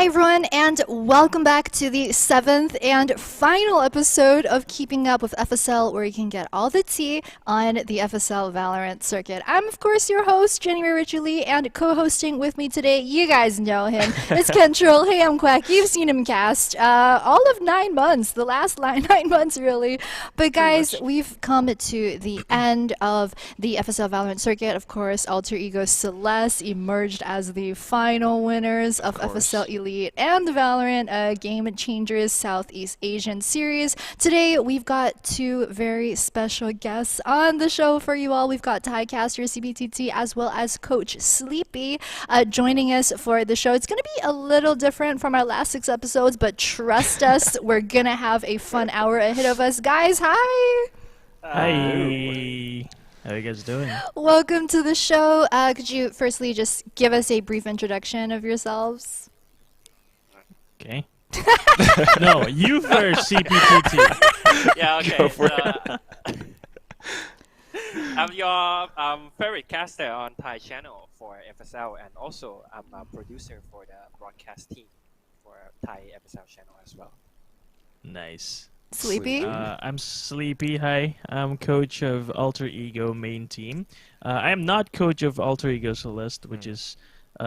Hi everyone, and welcome back to the 7th and final episode of Keeping Up with FSL, where you can get all the tea on the FSL Valorant circuit. I'm, of course, your host, Jenny Reirachu, and co-hosting with me today, you guys know him, it's Kentril. Hey, I'm Quack. You've seen him cast all of 9 months, the last 9 months, really. But guys, we've come to the end of the FSL Valorant circuit. Of course, Alter Ego Celeste emerged as the final winners of FSL Elite and the Valorant Game Changers Southeast Asian Series. Today, we've got 2 very special guests on the show for you all. We've got Tycaster CPTT as well as Coach Sleepy joining us for the show. It's going to be a little different from our last 6 episodes, but trust us, we're going to have a fun hour ahead of us. Guys, hi! Hi! How are you guys doing? Welcome to the show. Could you firstly just give us a brief introduction of yourselves? Okay. No, you first, CPTT. Yeah, okay. Go for it. I'm your favorite caster on Thai channel for FSL, and also I'm a producer for the broadcast team for Thai FSL channel as well. Nice. Sleepy? I'm Sleepy. Hi. I'm coach of Alter Ego main team. I am not coach of Alter Ego Celeste, which is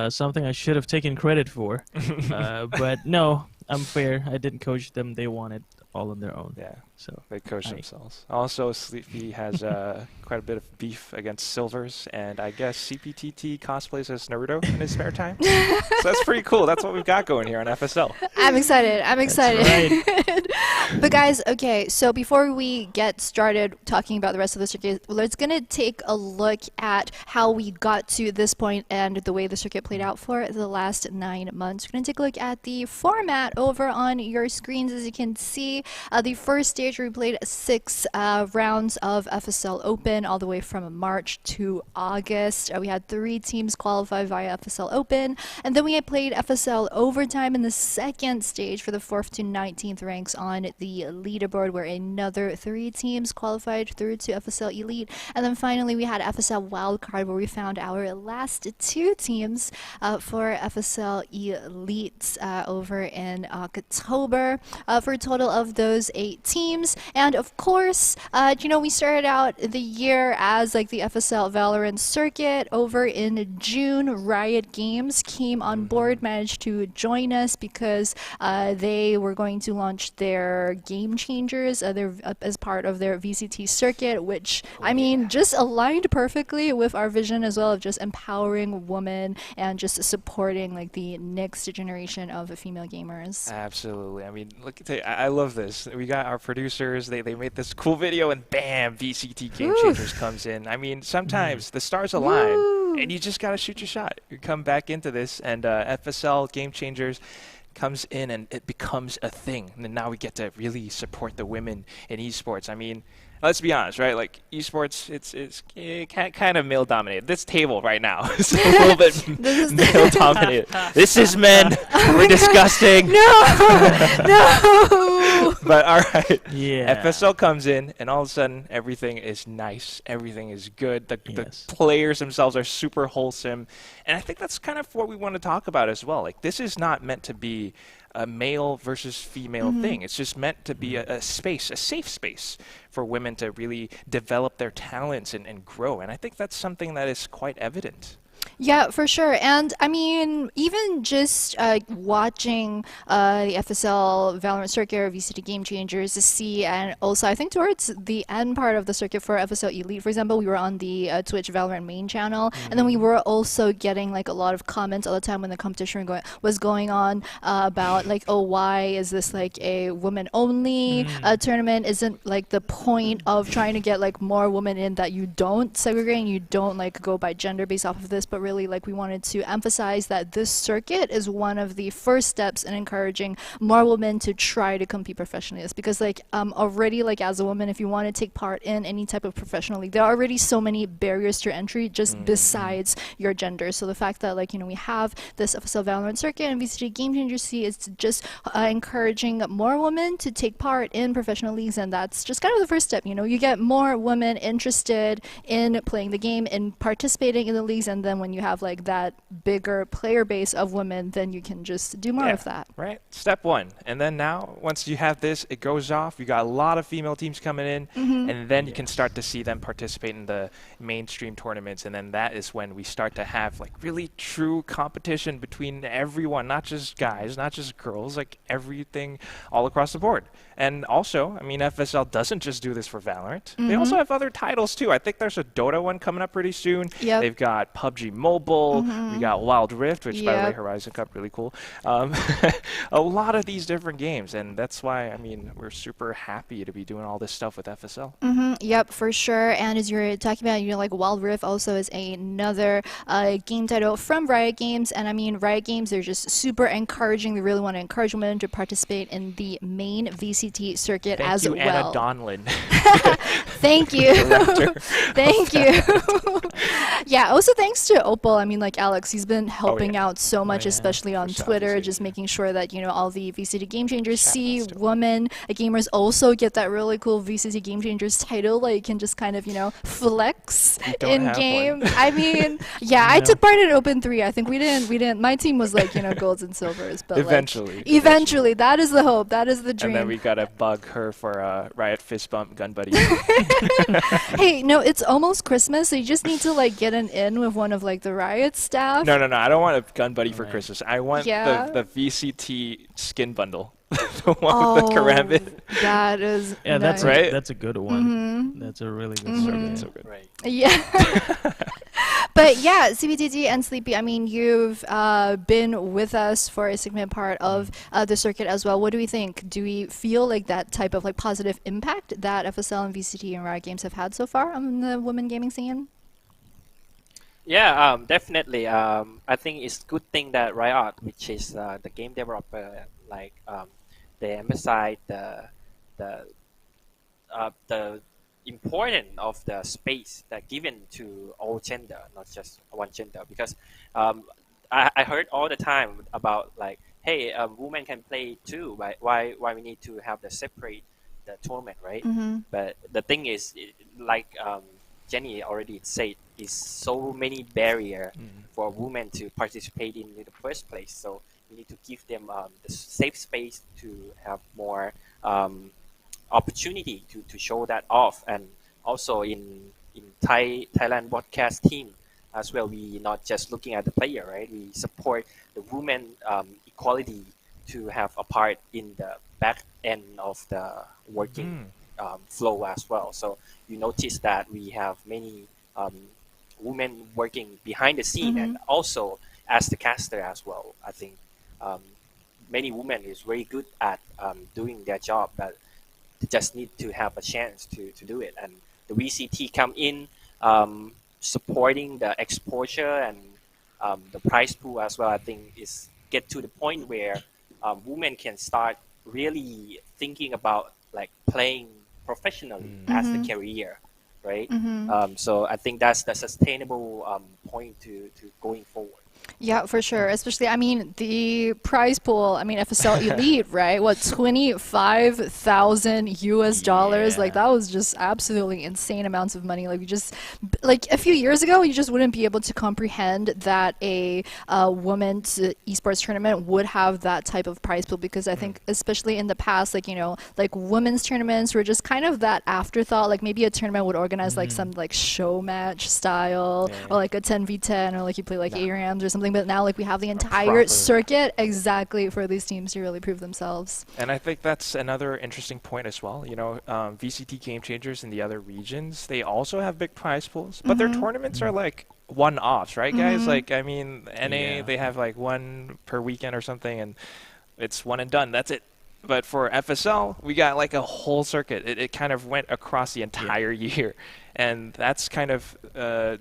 something I should have taken credit for. But no, I'm fair. I didn't coach them. They won it all on their own. Yeah, so they coach themselves. Also, Sleepy has quite a bit of beef against Silvers, and I guess CPTT cosplays as Naruto in his spare time. So that's pretty cool. That's what we've got going here on FSL. I'm excited. I'm excited. That's right. But guys, okay, so before we get started talking about the rest of the circuit, let's gonna take a look at how we got to this point and the way the circuit played out for the last 9 months. We're gonna take a look at the format over on your screens. As you can see, the first stage we played 6 rounds of FSL Open all the way from March to August. We had 3 teams qualify via FSL Open, and then we had played FSL Overtime in the second stage for the 4th to 19th ranks on the leaderboard, where another 3 teams qualified through to FSL Elite. And then finally we had FSL Wildcard, where we found our last 2 teams for FSL Elite over in October for a total of those 8 teams. And of course, you know, we started out the year as like the FSL Valorant circuit. Over in June, Riot Games came on board, managed to join us because they were going to launch their Game Changers as part of their VCT circuit, which I mean just aligned perfectly with our vision as well of just empowering women and just supporting like the next generation of female gamers. Absolutely. I mean, look, I love this. We got our producers. They made this cool video, and bam, VCT Game Changers comes in. I mean, sometimes the stars align, and you just gotta shoot your shot. You come back into this, and FSL Game Changers comes in and it becomes a thing, and now we get to really support the women in esports. I mean, let's be honest, right? Like esports, it's kind of male dominated. This table right now is a little bit male dominated. This is men. We're disgusting. No. But all right, Yeah. FSL comes in, and all of a sudden everything is nice. Everything is good. The players themselves are super wholesome, and I think that's kind of what we want to talk about as well. Like, this is not meant to be a male versus female thing. It's just meant to be a space, a safe space for women to really develop their talents and grow. And I think that's something that is quite evident. Yeah, for sure. And I mean, even just watching the FSL Valorant circuit or VCT Game Changers to see, and also I think towards the end part of the circuit for FSL Elite, for example, we were on the Twitch Valorant main channel, and then we were also getting like a lot of comments all the time when the competition was going on about like, oh, why is this like a women-only tournament? Isn't like the point of trying to get like more women in that you don't segregate and you don't like go by gender based off of this, but really like we wanted to emphasize that this circuit is one of the first steps in encouraging more women to try to compete professionally. It's because like already like as a woman, if you want to take part in any type of professional league, there are already so many barriers to entry just besides your gender. So the fact that like, you know, we have this FSL Valorant circuit and VCT Game Changers C is just encouraging more women to take part in professional leagues, and that's just kind of the first step. You know, you get more women interested in playing the game and participating in the leagues, and then when when you have like that bigger player base of women, then you can just do more of that. Right. Step one. And then now, once you have this, it goes off. You got a lot of female teams coming in, and then you can start to see them participate in the mainstream tournaments. And then that is when we start to have like really true competition between everyone, not just guys, not just girls, like everything all across the board. And also, I mean, FSL doesn't just do this for Valorant. They also have other titles too. I think there's a Dota one coming up pretty soon. Yep. They've got PUBG Mobile. We got Wild Rift, which by the way, Horizon Cup, really cool. A lot of these different games, and that's why, I mean, we're super happy to be doing all this stuff with FSL. Yep, for sure. And as you're talking about, you know, like Wild Rift also is another game title from Riot Games. And I mean, Riot Games, they're just super encouraging. They really want to encourage women to participate in the main VCT circuit as well. Thank you, Anna Donlin. Thank you. Thank you. Yeah, also thanks to Opal. I mean, like Alex, he's been helping out so much, especially on Twitter, just making sure that, you know, all the VCT Game Changers see women gamers also get that really cool VCT Game Changers title. Like, you can just kind of, you know, flex in game. I mean, yeah, I took part in Open 3. I think we didn't. My team was like, you know, golds and silvers, but eventually, that is the hope. That is the dream. And then we gotta bug her for Riot Fist Bump Gun Buddy. Hey, no, it's almost Christmas, so you just need to like get an in with one of like the Riot staff. No, I don't want a Gun Buddy for Christmas. I want the VCT skin bundle. The one with the Karambit. That is nice. That's right. That's a good one. That's a really good So good. Right. Yeah. But yeah, CPTT and Sleepy, I mean, you've been with us for a significant part of the circuit as well. What do we think? Do we feel like that type of like positive impact that FSL and VCT and Riot Games have had so far on the women gaming scene? Yeah, definitely. I think it's a good thing that Riot, which is the game developer, like they emphasize the importance of the space that given to all gender, not just one gender. Because I heard all the time about like, hey, women can play too. Why we need to have the separate the tournament, right? But the thing is, like Jenny already said, is so many barrier for women to participate in the first place. So we need to give them the safe space to have more opportunity to show that off. And also in Thailand broadcast team as well, we not just looking at the player, right? We support the women equality to have a part in the back end of the working flow as well. So you notice that we have many women working behind the scene and also as the caster as well. I think many women is very good at doing their job, but they just need to have a chance to do it. And the VCT come in supporting the exposure and the prize pool as well. I think is get to the point where women can start really thinking about like playing professionally as the career, right? So I think that's the sustainable point to going forward. Yeah, for sure. Especially, I mean, the prize pool, I mean, FSL Elite, right? What, 25,000 US dollars? Like, that was just absolutely insane amounts of money. Like, we just, like, a few years ago, you just wouldn't be able to comprehend that a women's esports tournament would have that type of prize pool, because I think, especially in the past, like, you know, like, women's tournaments were just kind of that afterthought. Like, maybe a tournament would organize, like, some, like, show match style, or, like, a 10v10, or, like, you play, like, ARAMs or something. But now, like, we have the entire circuit exactly for these teams to really prove themselves. And I think that's another interesting point as well. You know, VCT Game Changers in the other regions, they also have big prize pools, but their tournaments are like one-offs, right, guys? Like, I mean, NA, they have like one per weekend or something, and it's one and done. That's it. But for FSL, we got like a whole circuit. It kind of went across the entire year. And that's kind of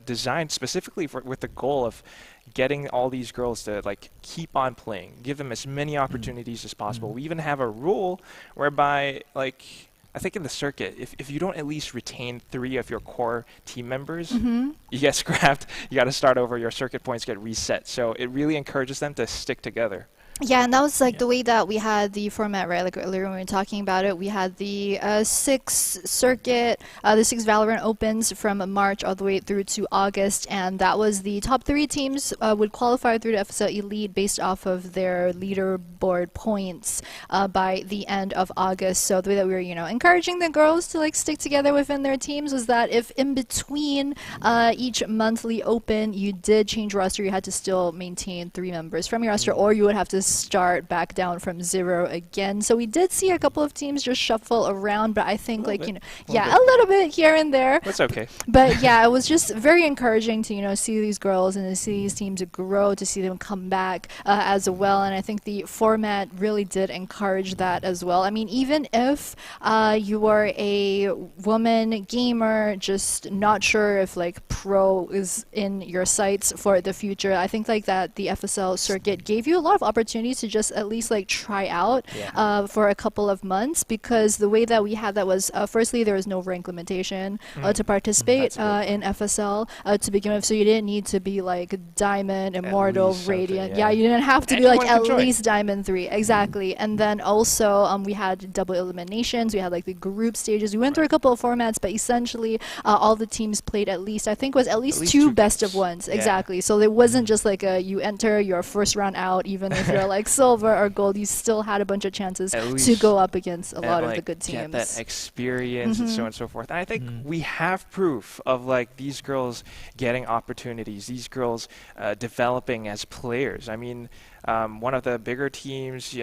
designed specifically with the goal of getting all these girls to like keep on playing, give them as many opportunities as possible. We even have a rule whereby, like, I think in the circuit, if you don't at least retain 3 of your core team members, you get scrapped. You got to start over. Your circuit points get reset. So it really encourages them to stick together. Yeah, and that was like Yeah. the way that we had the format, right? Like earlier when we were talking about it, we had the six circuit, the six Valorant Opens from March all the way through to August, and that was the top three teams would qualify through to FSL Elite based off of their leaderboard points by the end of August. So the way that we were, encouraging the girls to like stick together within their teams was that if in between each monthly Open you did change roster, you had to still maintain 3 members from your roster, or you would have to start back down from 0 again. So we did see a couple of teams just shuffle around, but I think like, a little bit here and there. That's okay. But yeah, it was just very encouraging to, see these girls and to see these teams grow, to see them come back as well. And I think the format really did encourage that as well. I mean, even if you are a woman gamer, just not sure if like pro is in your sights for the future, I think like that the FSL circuit gave you a lot of opportunities to just at least like try out for a couple of months, because the way that we had that was firstly there was no rank limitation to participate in FSL to begin with, so you didn't need to be like Diamond, Immortal, Radiant. Yeah, you didn't have to be like at least Diamond 3. Exactly. And then also we had double eliminations, we had like the group stages, we went through a couple of formats, but essentially all the teams played at least, I think it was at least two best of ones. Exactly. So it wasn't just like you enter your first round out, even if you're like silver or gold, you still had a bunch of chances to go up against a lot of the good teams. Get that experience and so on and so forth. And I think we have proof of like these girls getting opportunities, these girls developing as players. I mean, one of the bigger teams,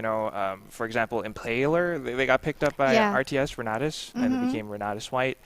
for example, Impaler, they got picked up by RTS Renatus, and they became Renatus White.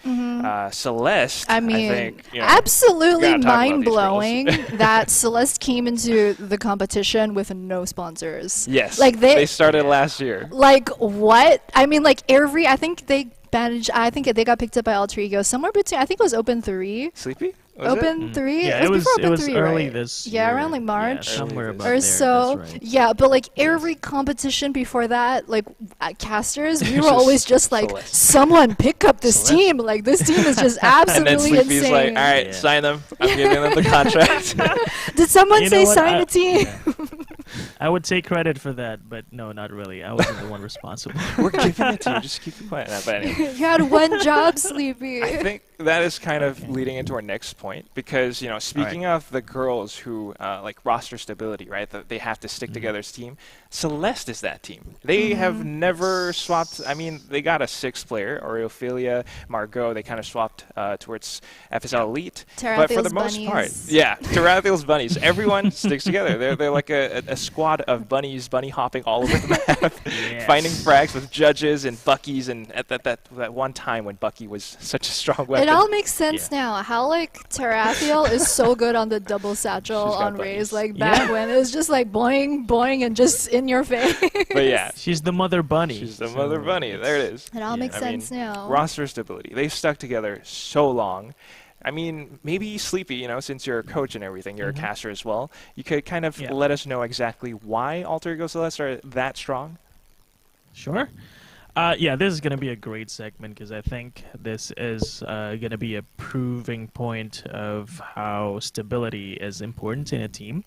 Celeste, I think, absolutely mind-blowing that Celeste came into the competition with no sponsors. Yes, like they started last year. Like, what? I mean, like, I think they managed, I think they got picked up by Alter Ego somewhere between, I think it was Open 3. Sleepy? Open 3? Yeah, it was early right? this year. year. Around like March. Yeah, somewhere about or there, so. that's right. Yeah, but like every competition before that, like at casters, we were always just like, someone pick up this team. Like, this team is just absolutely and then Sleepy's insane. like, all right, sign them. I'm giving them the contract. Did someone say sign a team? I would take credit for that, but no, not really. I wasn't the one responsible. We're giving it to you. Just keep it quiet. But anyway. You had one job, Sleepy. I think that is kind of leading into our next point, because speaking of the girls who like roster stability, right? They have to stick together as a team. Celeste is that team. They have never swapped. I mean, they got a 6th player, Aureophilia, Margot. They kind of swapped towards FSL Elite, but for the most part, Tarathiel's bunnies. Everyone sticks together. They're like a squad of bunnies, bunny hopping all over the map, finding frags with judges and Buckies, and at that one time when Bucky was such a strong weapon. It all makes sense now. How like Tarathiel is so good on the double satchel on Raze, like back when it was just like boing, boing, and just in your face. But yeah, she's the mother bunny. She's the mother bunny. There it is. It all makes sense now. Roster stability. They've stuck together so long. I mean, maybe Sleepy, since you're a coach and everything, you're a caster as well, you could kind of let us know exactly why Alter Ego Celeste are that strong? Sure. This is going to be a great segment, because I think this is going to be a proving point of how stability is important in a team.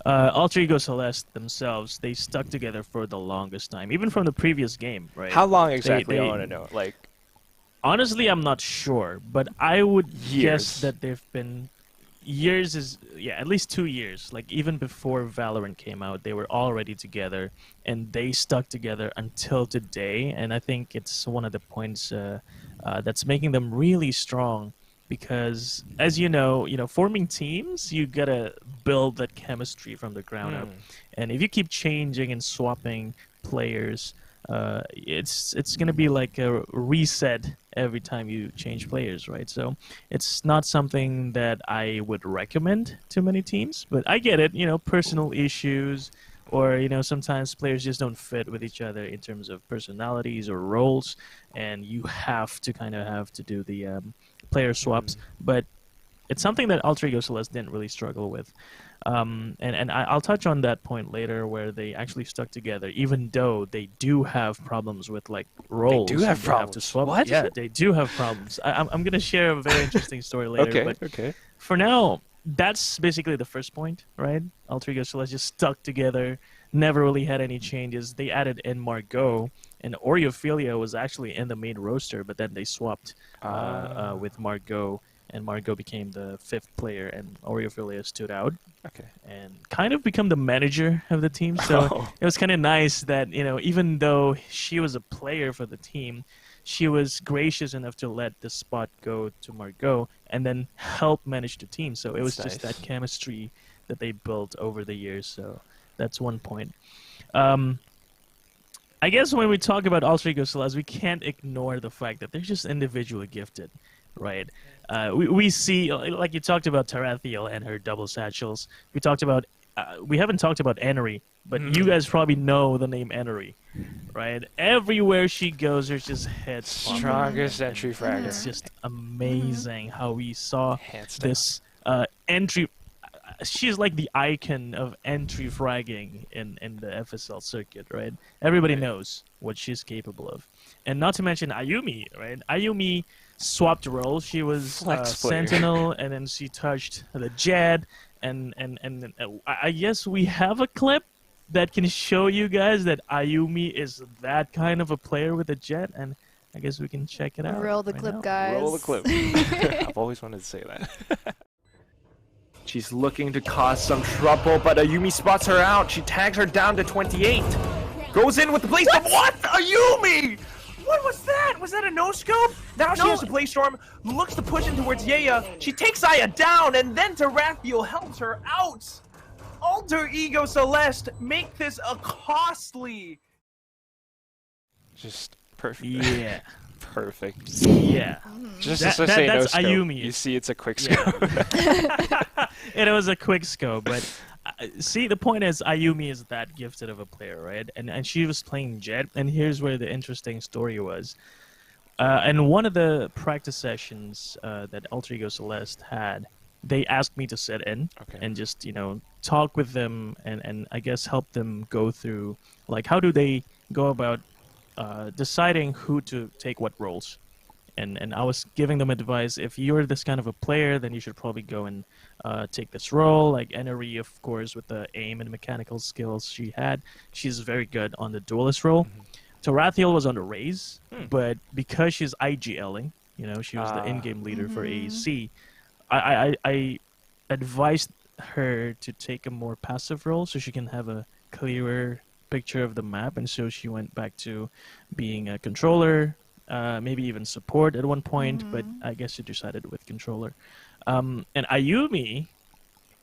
Alter Ego Celeste themselves, they stuck together for the longest time, even from the previous game, right? How long exactly? I want to know. Like, honestly, I'm not sure, but I would guess that they've been years at least 2 years. Like, even before Valorant came out, they were already together, and they stuck together until today. And I think it's one of the points that's making them really strong, because as you know, forming teams, you gotta build that chemistry from the ground up. And if you keep changing and swapping players, it's gonna be like a reset every time you change players, right? So it's not something that I would recommend to many teams, but I get it, personal issues, or sometimes players just don't fit with each other in terms of personalities or roles, and you have to do the player swaps. But it's something that Alter Ego Celeste didn't really struggle with. And I'll touch on that point later, where they actually stuck together, even though they do have problems with like roles. They do have problems. To swap. What? Yeah, they do have problems. I'm gonna share a very interesting story later. Okay. For now, that's basically the first point, right? Alter Ego Celeste just stuck together. never really had any changes. They added in Margot, and Oreophilia was actually in the main roster, but then they swapped with Margot, and Margot became the 5th player, and Oreophilia stood out. Okay. And kind of become the manager of the team. So it was kind of nice that, even though she was a player for the team, she was gracious enough to let the spot go to Margot and then help manage the team. So it was just that chemistry that they built over the years. So that's one point. I guess when we talk about Alter Ego Celeste, we can't ignore the fact that they're just individually gifted, right? We see, like you talked about Tarathiel and her double satchels. We haven't talked about Enery, but you guys probably know the name Enery, right? Everywhere she goes, there's just heads. Strongest entry fragger. It's just amazing how we saw this entry. She's like the icon of entry fragging in the FSL circuit, right? Everybody knows what she's capable of. And not to mention Ayumi, right? Ayumi swapped roles. She was Sentinel, and then she touched the Jet. And I guess we have a clip that can show you guys that Ayumi is that kind of a player with a Jet, and I guess we can check it out. Roll the clip, guys. Roll the clip. I've always wanted to say that. She's looking to cause some trouble, but Ayumi spots her out. She tags her down to 28. Goes in with the blaze storm. What? Ayumi! What was that? Was that a no-scope? Now she has a blaze storm, looks to push in towards Yeya. She takes Aya down, and then Tarathiel helps her out. Alter Ego Celeste make this a costly. Just perfect. Yeah. Perfect. Yeah. Just that's no scope. Ayumi. You see, it's a quick scope. It was a quick scope, but see, the point is Ayumi is that gifted of a player, right? And she was playing Jet, and here's where the interesting story was. And one of the practice sessions that Alter Ego Celeste had, they asked me to sit in and just, talk with them and I guess help them go through, like, how do they go about deciding who to take what roles. And I was giving them advice, if you're this kind of a player, then you should probably go and take this role. Like Enery, of course, with the aim and mechanical skills she had, she's very good on the duelist role. Tarathiel was on the Raze, but because she's IGLing, she was the in-game leader for AEC, I advised her to take a more passive role so she can have a clearer picture of the map, and so she went back to being a controller, maybe even support at one point, but I guess she decided with controller. And Ayumi,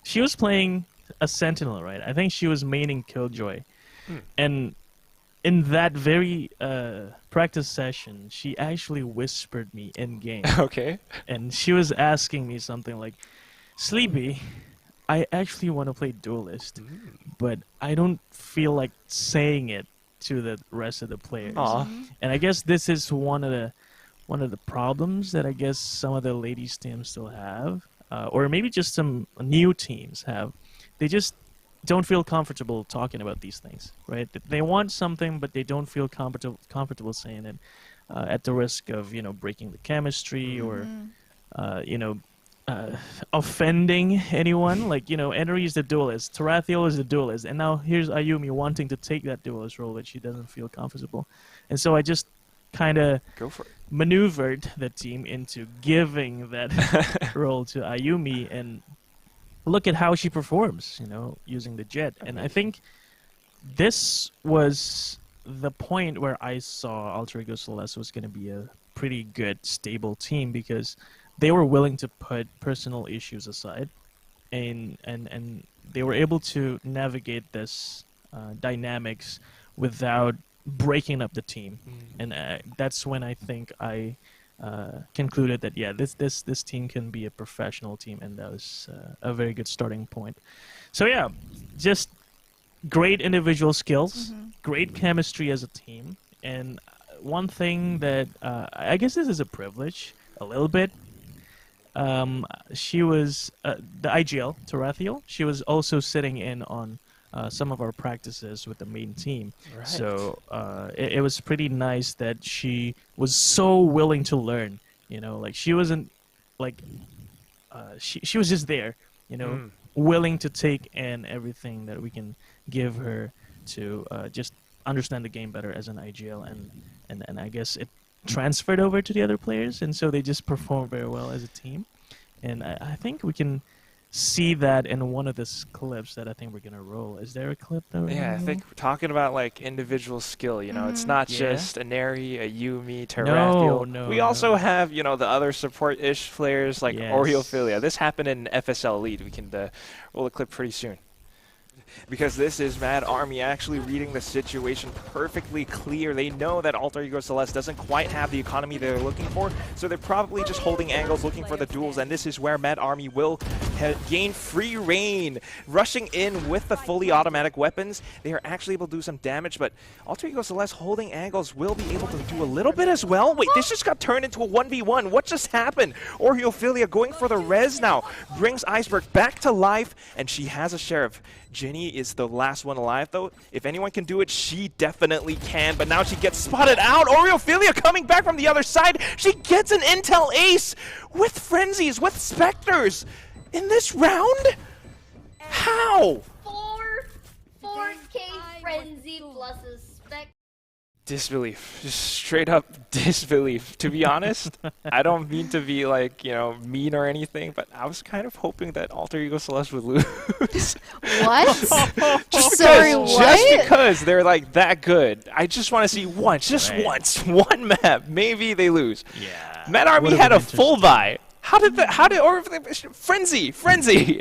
she was playing a Sentinel, right? I think she was maining Killjoy. And in that very practice session, she actually whispered me in-game. Okay. And she was asking me something like, Sleepy, I actually want to play Duelist, but I don't feel like saying it to the rest of the players. And I guess this is one of the problems that I guess some of the ladies teams still have, or maybe just some new teams have. They just don't feel comfortable talking about these things, right? They want something, but they don't feel comfortable saying it, at the risk of breaking the chemistry or offending anyone. Like, Enery is the duelist, Tarathiel is the duelist, and now here's Ayumi wanting to take that duelist role that she doesn't feel comfortable. And so I just kind of maneuvered the team into giving that role to Ayumi, and look at how she performs, using the Jet. And I think this was the point where I saw Alter Ego Celeste was going to be a pretty good, stable team, because they were willing to put personal issues aside, and they were able to navigate this dynamics without breaking up the team. And that's when I think I concluded that this team can be a professional team, and that was a very good starting point. So yeah, just great individual skills, great chemistry as a team, and one thing that I guess this is a privilege a little bit. She was the IGL Tarathiel. She was also sitting in on some of our practices with the main team. Right. So it was pretty nice that she was so willing to learn. Like she wasn't like she was just there. Willing to take in everything that we can give her to just understand the game better as an IGL, and I guess it transferred over to the other players, and so they just perform very well as a team. And I think we can see that in one of the clips that I think we're gonna roll. Is there a clip that we're Yeah, gonna I roll? think we're talking about like individual skill, you know, it's not Yeah. just a Neri, a Yumi, No, Tarathiel. no, We no. also have, you know, the other support-ish players like Yes. Oreophilia. This happened in FSL Elite. We can roll a clip pretty soon. Because this is Mad Army actually reading the situation perfectly clear. They know that Alter Ego Celeste doesn't quite have the economy they're looking for, so they're probably just holding angles, looking for the duels, and this is where Mad Army will gain free reign. Rushing in with the fully automatic weapons, they are actually able to do some damage, but Alter Ego Celeste holding angles will be able to do a little bit as well. Wait, this just got turned into a 1v1. What just happened? Oreophilia going for the res now, brings Iceberg back to life, and she has a sheriff. Ginny is the last one alive, though. If anyone can do it, she definitely can. But now she gets spotted out. Oreophilia coming back from the other side. She gets an intel ace with frenzies, with specters in this round. How? 4K frenzy plus a spec. Disbelief. Just straight up disbelief. To be honest, I don't mean to be like, you know, mean or anything, but I was kind of hoping that Alter Ego Celeste would lose. What? just Sorry, because, what? just because they're like that good. I just want to see once, just Right. once, one map. Maybe they lose. Yeah. Mad Army Would've had a been full buy. Or frenzy,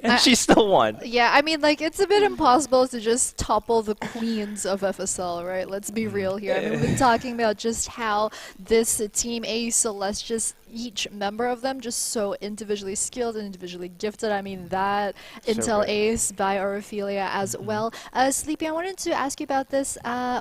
and she still won. Yeah, I mean, like, it's a bit impossible to just topple the queens of FSL, right? Let's be real here. I mean, we've been talking about just how this team A Celeste, just each member of them, just so individually skilled and individually gifted. I mean, that So Intel good. Ace by Orophilia as well. Sleepy, I wanted to ask you about this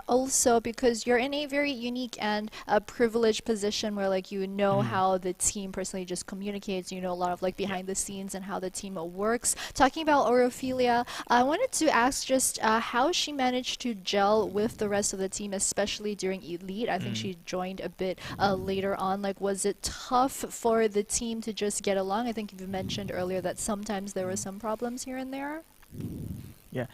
also because you're in a very unique and privileged position where, like, you know how the team personally just communicates. You know a lot of, like, behind the scenes and how the team works. Talking about Orophilia, I wanted to ask just how she managed to gel with the rest of the team, especially during Elite. I think she joined a bit later on. Like, was it tough for the team to just get along? I think you mentioned earlier that sometimes there were some problems here and there. Yeah.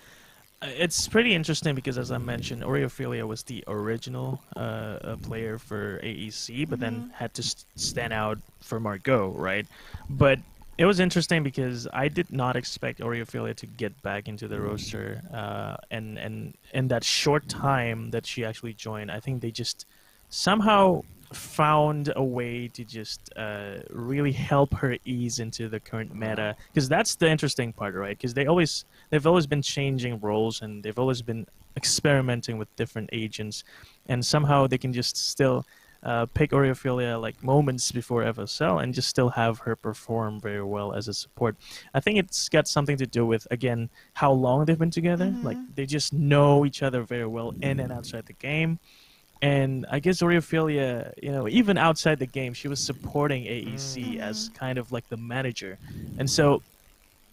It's pretty interesting because, as I mentioned, Oreophilia was the original player for AEC, but then had to stand out for Margot, right? But it was interesting because I did not expect Oreophilia to get back into the roster, and in that short time that she actually joined, I think they just somehow found a way to just really help her ease into the current meta, because that's the interesting part, right? Because they've always been changing roles, and they've always been experimenting with different agents, and somehow they can just still pick Oreophilia like moments before FSL and just still have her perform very well as a support. I think it's got something to do with, again, how long they've been together. Like, they just know each other very well in and outside the game. And I guess Oreophilia, you know, even outside the game, she was supporting AEC as kind of like the manager. And so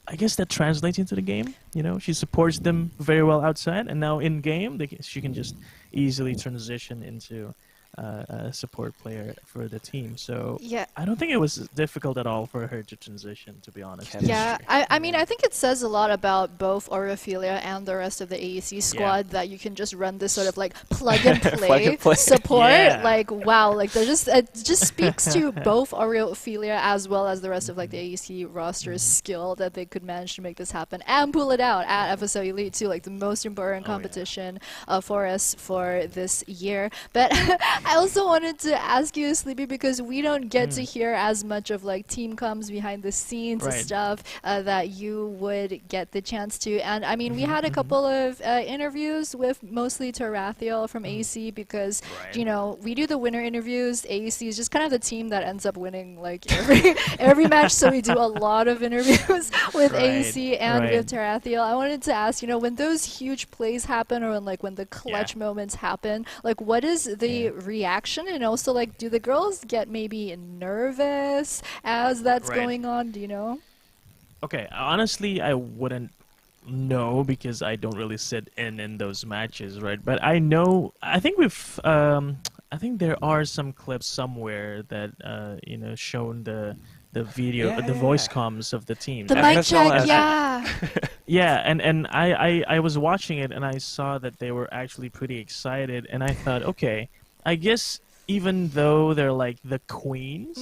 I guess that translates into the game. You know, she supports them very well outside, and now in game, she can just easily transition into a support player for the team. So Yeah. I don't think it was difficult at all for her to transition, to be honest. Chemistry. Yeah, I mean, I think it says a lot about both Orophilia and the rest of the AEC squad that you can just run this sort of like plug and play, play. support. Yeah. Like, wow, like it just speaks to both Orophilia as well as the rest of like the AEC roster's skill that they could manage to make this happen and pull it out at FSL Elite too, like the most important competition for us for this year. But I also wanted to ask you, Sleepy, because we don't get to hear as much of like team comms behind the scenes and Right. stuff that you would get the chance to. And I mean, we had a couple of interviews with mostly Tarathiel from AEC because, Right. you know, we do the winner interviews. AEC is just kind of the team that ends up winning like every match. So we do a lot of interviews with Right, AEC and right. with Tarathiel. I wanted to ask, you know, when those huge plays happen or when the clutch moments happen, like what is the reaction? And also, like, do the girls get maybe nervous as that's Right. going on? Do you know? Okay, honestly, I wouldn't know because I don't really sit in those matches, right? But I know, I think I think there are some clips somewhere that you know, shown the the video, Yeah, the voice yeah. comms of the teams. The mic FSL check, has- yeah. Yeah, and I was watching it and I saw that they were actually pretty excited, and I thought, okay, I guess even though they're like the queens,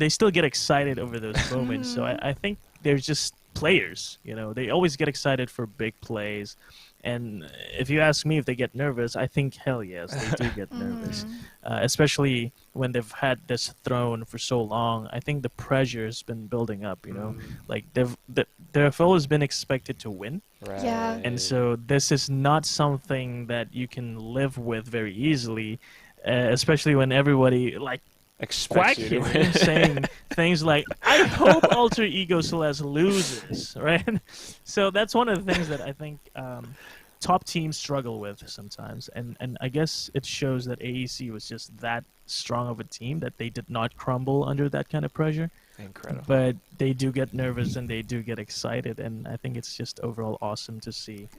they still get excited over those moments. So I think they're just players, you know. They always get excited for big plays. And if you ask me if they get nervous, I think hell yes, they do get nervous. Especially when they've had this throne for so long. I think the pressure has been building up, you know. Like they've always been expected to win. Right. Yeah. And so this is not something that you can live with very easily, especially when everybody like Quack Expects you to here win. saying things like, "I hope Alter Ego Celeste loses," right? So that's one of the things that I think top teams struggle with sometimes, and I guess it shows that AEC was just that strong of a team that they did not crumble under that kind of pressure. Incredible. But they do get nervous and they do get excited, and I think it's just overall awesome to see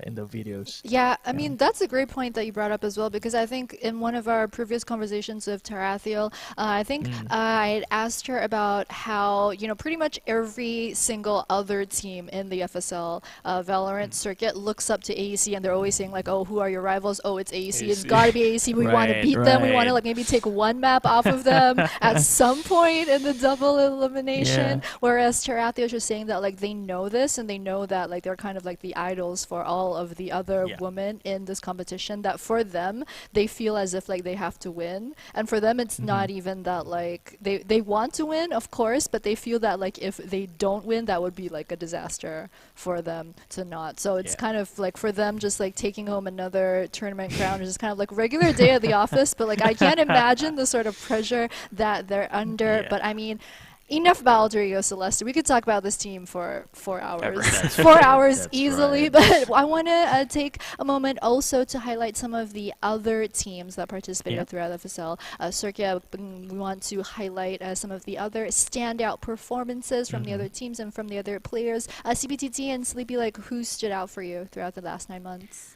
in the videos. Yeah, I mean, that's a great point that you brought up as well, because I think in one of our previous conversations with Tarathiel, I think I had asked her about how, you know, pretty much every single other team in the FSL Valorant circuit looks up to AEC, and they're always saying, like, oh, who are your rivals? Oh, it's AEC. It's AEC. got to be AEC. We want to Right, beat them. We want to, right. like, maybe take one map off of them at some point in the double elimination. Yeah. Whereas Tarathiel was just saying that, like, they know this, and they know that, like, they're kind of like the idols for all of the other Yeah. women in this competition, that for them they feel as if like they have to win, and for them it's not even that, like, they want to win, of course, but they feel that like if they don't win, that would be like a disaster for them to not. So it's Yeah. kind of like for them just like taking home another tournament crown is just kind of like regular day at the office, but like I can't imagine the sort of pressure that they're under. Yeah. But I mean, enough about Alter Ego Celeste. We could talk about this team for 4 hours. That's 4 right, hours that's easily. right. But I want to take a moment also to highlight some of the other teams that participated Yeah. throughout the FSL circuit. We want to highlight some of the other standout performances from the other teams and from the other players. CPTT and Sleepy, like, who stood out for you throughout the last 9 months?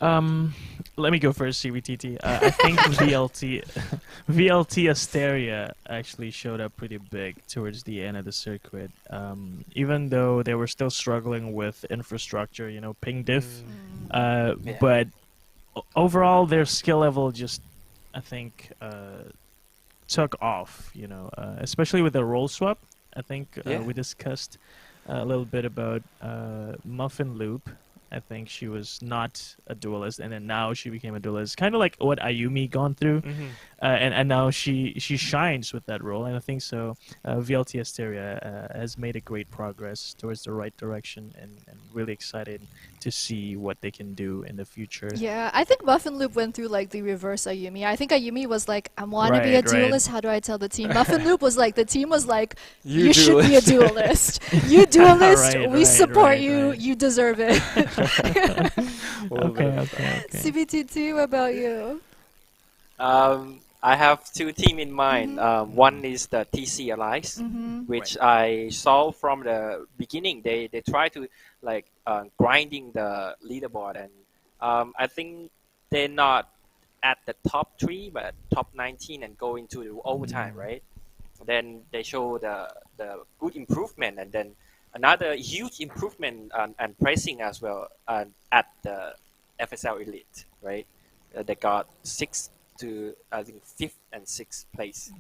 Let me go first, CBTT. I think VLT Asteria actually showed up pretty big towards the end of the circuit. Even though they were still struggling with infrastructure, you know, ping diff. But overall, their skill level just, I think, took off, you know, especially with the role swap. I think we discussed a little bit about Muffin Loop. I think she was not a duelist, and then now she became a duelist. Kind of like what Ayumi gone through, and now she shines with that role. And I think so. VLT Asteria has made a great progress towards the right direction, and really excited to see what they can do in the future. Yeah, I think Muffin Loop went through like the reverse Ayumi. I think Ayumi was like, I want to be a Right, right. duelist. How do I tell the team? Muffin Loop was like, the team was like, You you should be a duelist. You duelist, Right, we right, support right, you. right. You deserve it. Okay. CBTT, what about you? I have two teams in mind. One is the TC Allies, which I saw from the beginning. They try to like grinding the leaderboard, and I think they're not at the top 3, but top 19 and go into the overtime, right? Then they show the good improvement, and then another huge improvement and pricing as well at the FSL Elite, right? They got 6th to I think 5th and 6th place.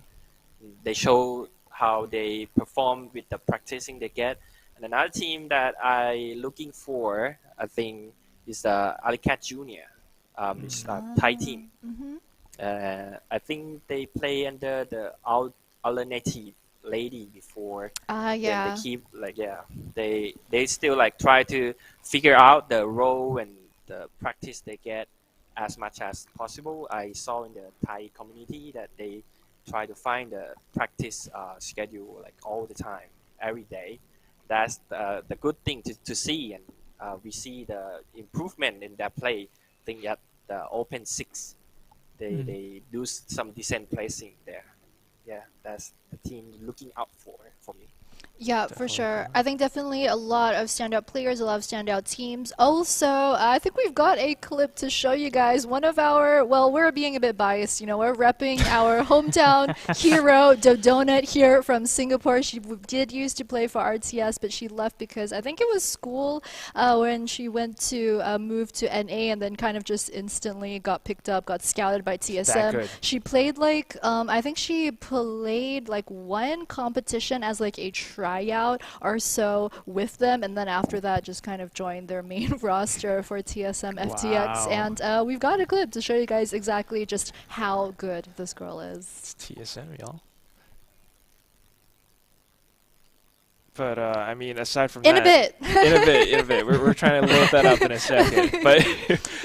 They show how they perform with the practicing they get. And another team that I looking for, I think, is the Alicat Junior. It's a Thai team. I think they play under the alternative lady before. Then Yeah. they keep like they still like try to figure out the role and the practice they get as much as possible. I saw in the Thai community that they try to find the practice schedule like all the time, every day. That's the good thing to see, and we see the improvement in their play. I think at the Open 6, they do some decent placing there. Yeah, that's the team looking out for me. Yeah, for sure. I think definitely a lot of standout players, a lot of standout teams. Also, I think we've got a clip to show you guys. One of our, well, we're being a bit biased, you know, we're repping our hometown hero, Dodonut here from Singapore. She did used to play for RTS, but she left because I think it was school when she went to move to NA and then kind of just instantly got picked up, got scouted by TSM. good. She played like, I think she played like one competition as like a tryout or so with them, and then after that just kind of joined their main roster for TSM FTX. Wow. And we've got a clip to show you guys exactly just how good this girl is. It's TSM, y'all. But I mean, aside from In that, a bit. we're trying to load that up in a second. But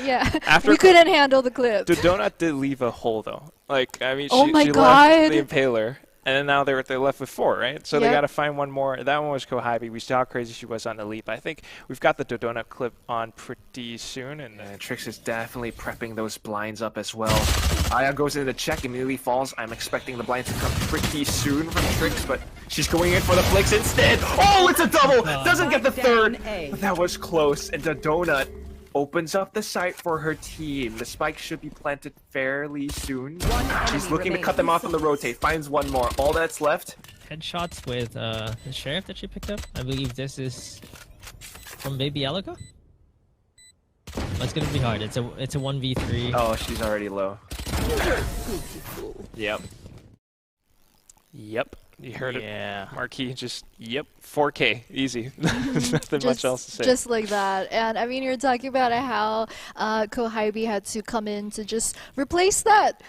Yeah, after we couldn't handle the clip. the donut did leave a hole though. Like I mean, Oh she my left God. the Impaler, and then now they're left with 4, right? So they Yep. got to find one more. That one was Kohabi. We saw how crazy she was on Elite. But I think we've got the donut clip on pretty soon, and And Trix is definitely prepping those blinds up as well. Aya goes into the check, immediately falls. I'm expecting the blinds to come pretty soon from Trix, but she's going in for the flicks instead. Oh, it's a double! Doesn't get the third. But that was close, and the donut opens up the site for her team. The spike should be planted fairly soon. She's looking to cut them off on the rotate. Finds one more. All that's left. Headshots with the sheriff that she picked up. I believe this is from Baby Alico. It's gonna be hard. It's a 1v3. Oh, she's already low. Yep. yep, you heard Yeah. it. Marquis just yep, 4K, easy. Nothing much else to say. Just like that. And I mean, you're talking about how Kohabi had to come in to just replace that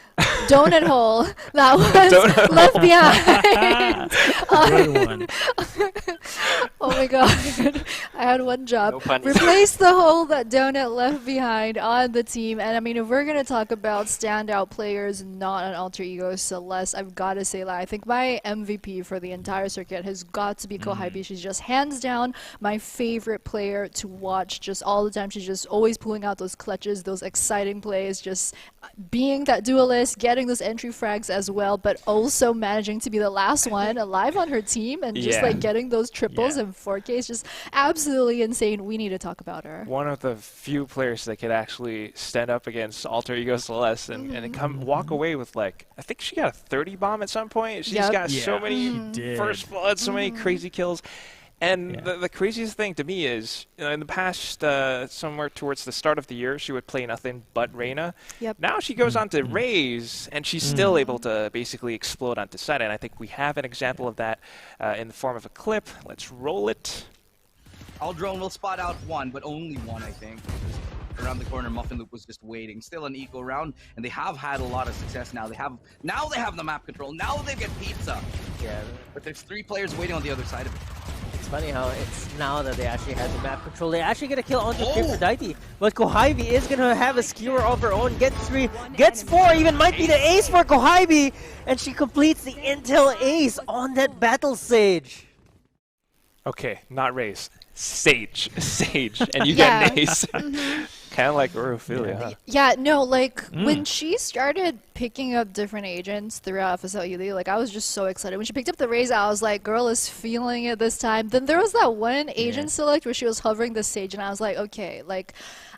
donut hole that was left behind. Good one. Oh my god. I had one job. No pun. Replace the hole that Donut left behind on the team. And I mean, if we're going to talk about standout players not on Alter Ego Celeste, I've got to say that I think my MVP for the entire circuit has got to be Kohabi. She's just hands down my favorite player to watch just all the time. She's just always pulling out those clutches, those exciting plays, just being that duelist, getting those entry frags as well, but also managing to be the last one alive on her team and just Yeah. like getting those triples Yeah. and 4K is just absolutely insane. We need to talk about her. One of the few players that could actually stand up against Alter Ego Celeste and come walk away with like I think she got a 30 bomb at some point. She's Yep. got so Yeah, many she did. first blood, so many crazy kills. And Yeah. the craziest thing to me is, you know, in the past, somewhere towards the start of the year, she would play nothing but Reyna. Yep. Now she goes on to Raze, and she's still able to basically explode onto site. And I think we have an example of that in the form of a clip. Let's roll it. Our drone will spot out one, but only one, I think. Around the corner, Muffin Loop was just waiting. Still an eco round, and they have had a lot of success now. They have the map control. Now they get pizza. Yeah, But there's 3 players waiting on the other side of it. it's funny how it's now that they actually have the map control. They actually get a kill onto Oh! Aphrodite, but Kohabi is gonna have a skewer of her own. Gets 3, gets 4, even might be the ace for Kohabi, and she completes the intel ace on that battle sage. Okay, not Raze. Sage. And you Yeah. get an ace. Kind of like Urophilia, huh? Yeah, no, like when she started picking up different agents throughout FSL Elite, like I was just so excited. When she picked up the Raze, I was like, girl is feeling it this time. Then there was that one agent select where she was hovering the stage, and I was like, okay, like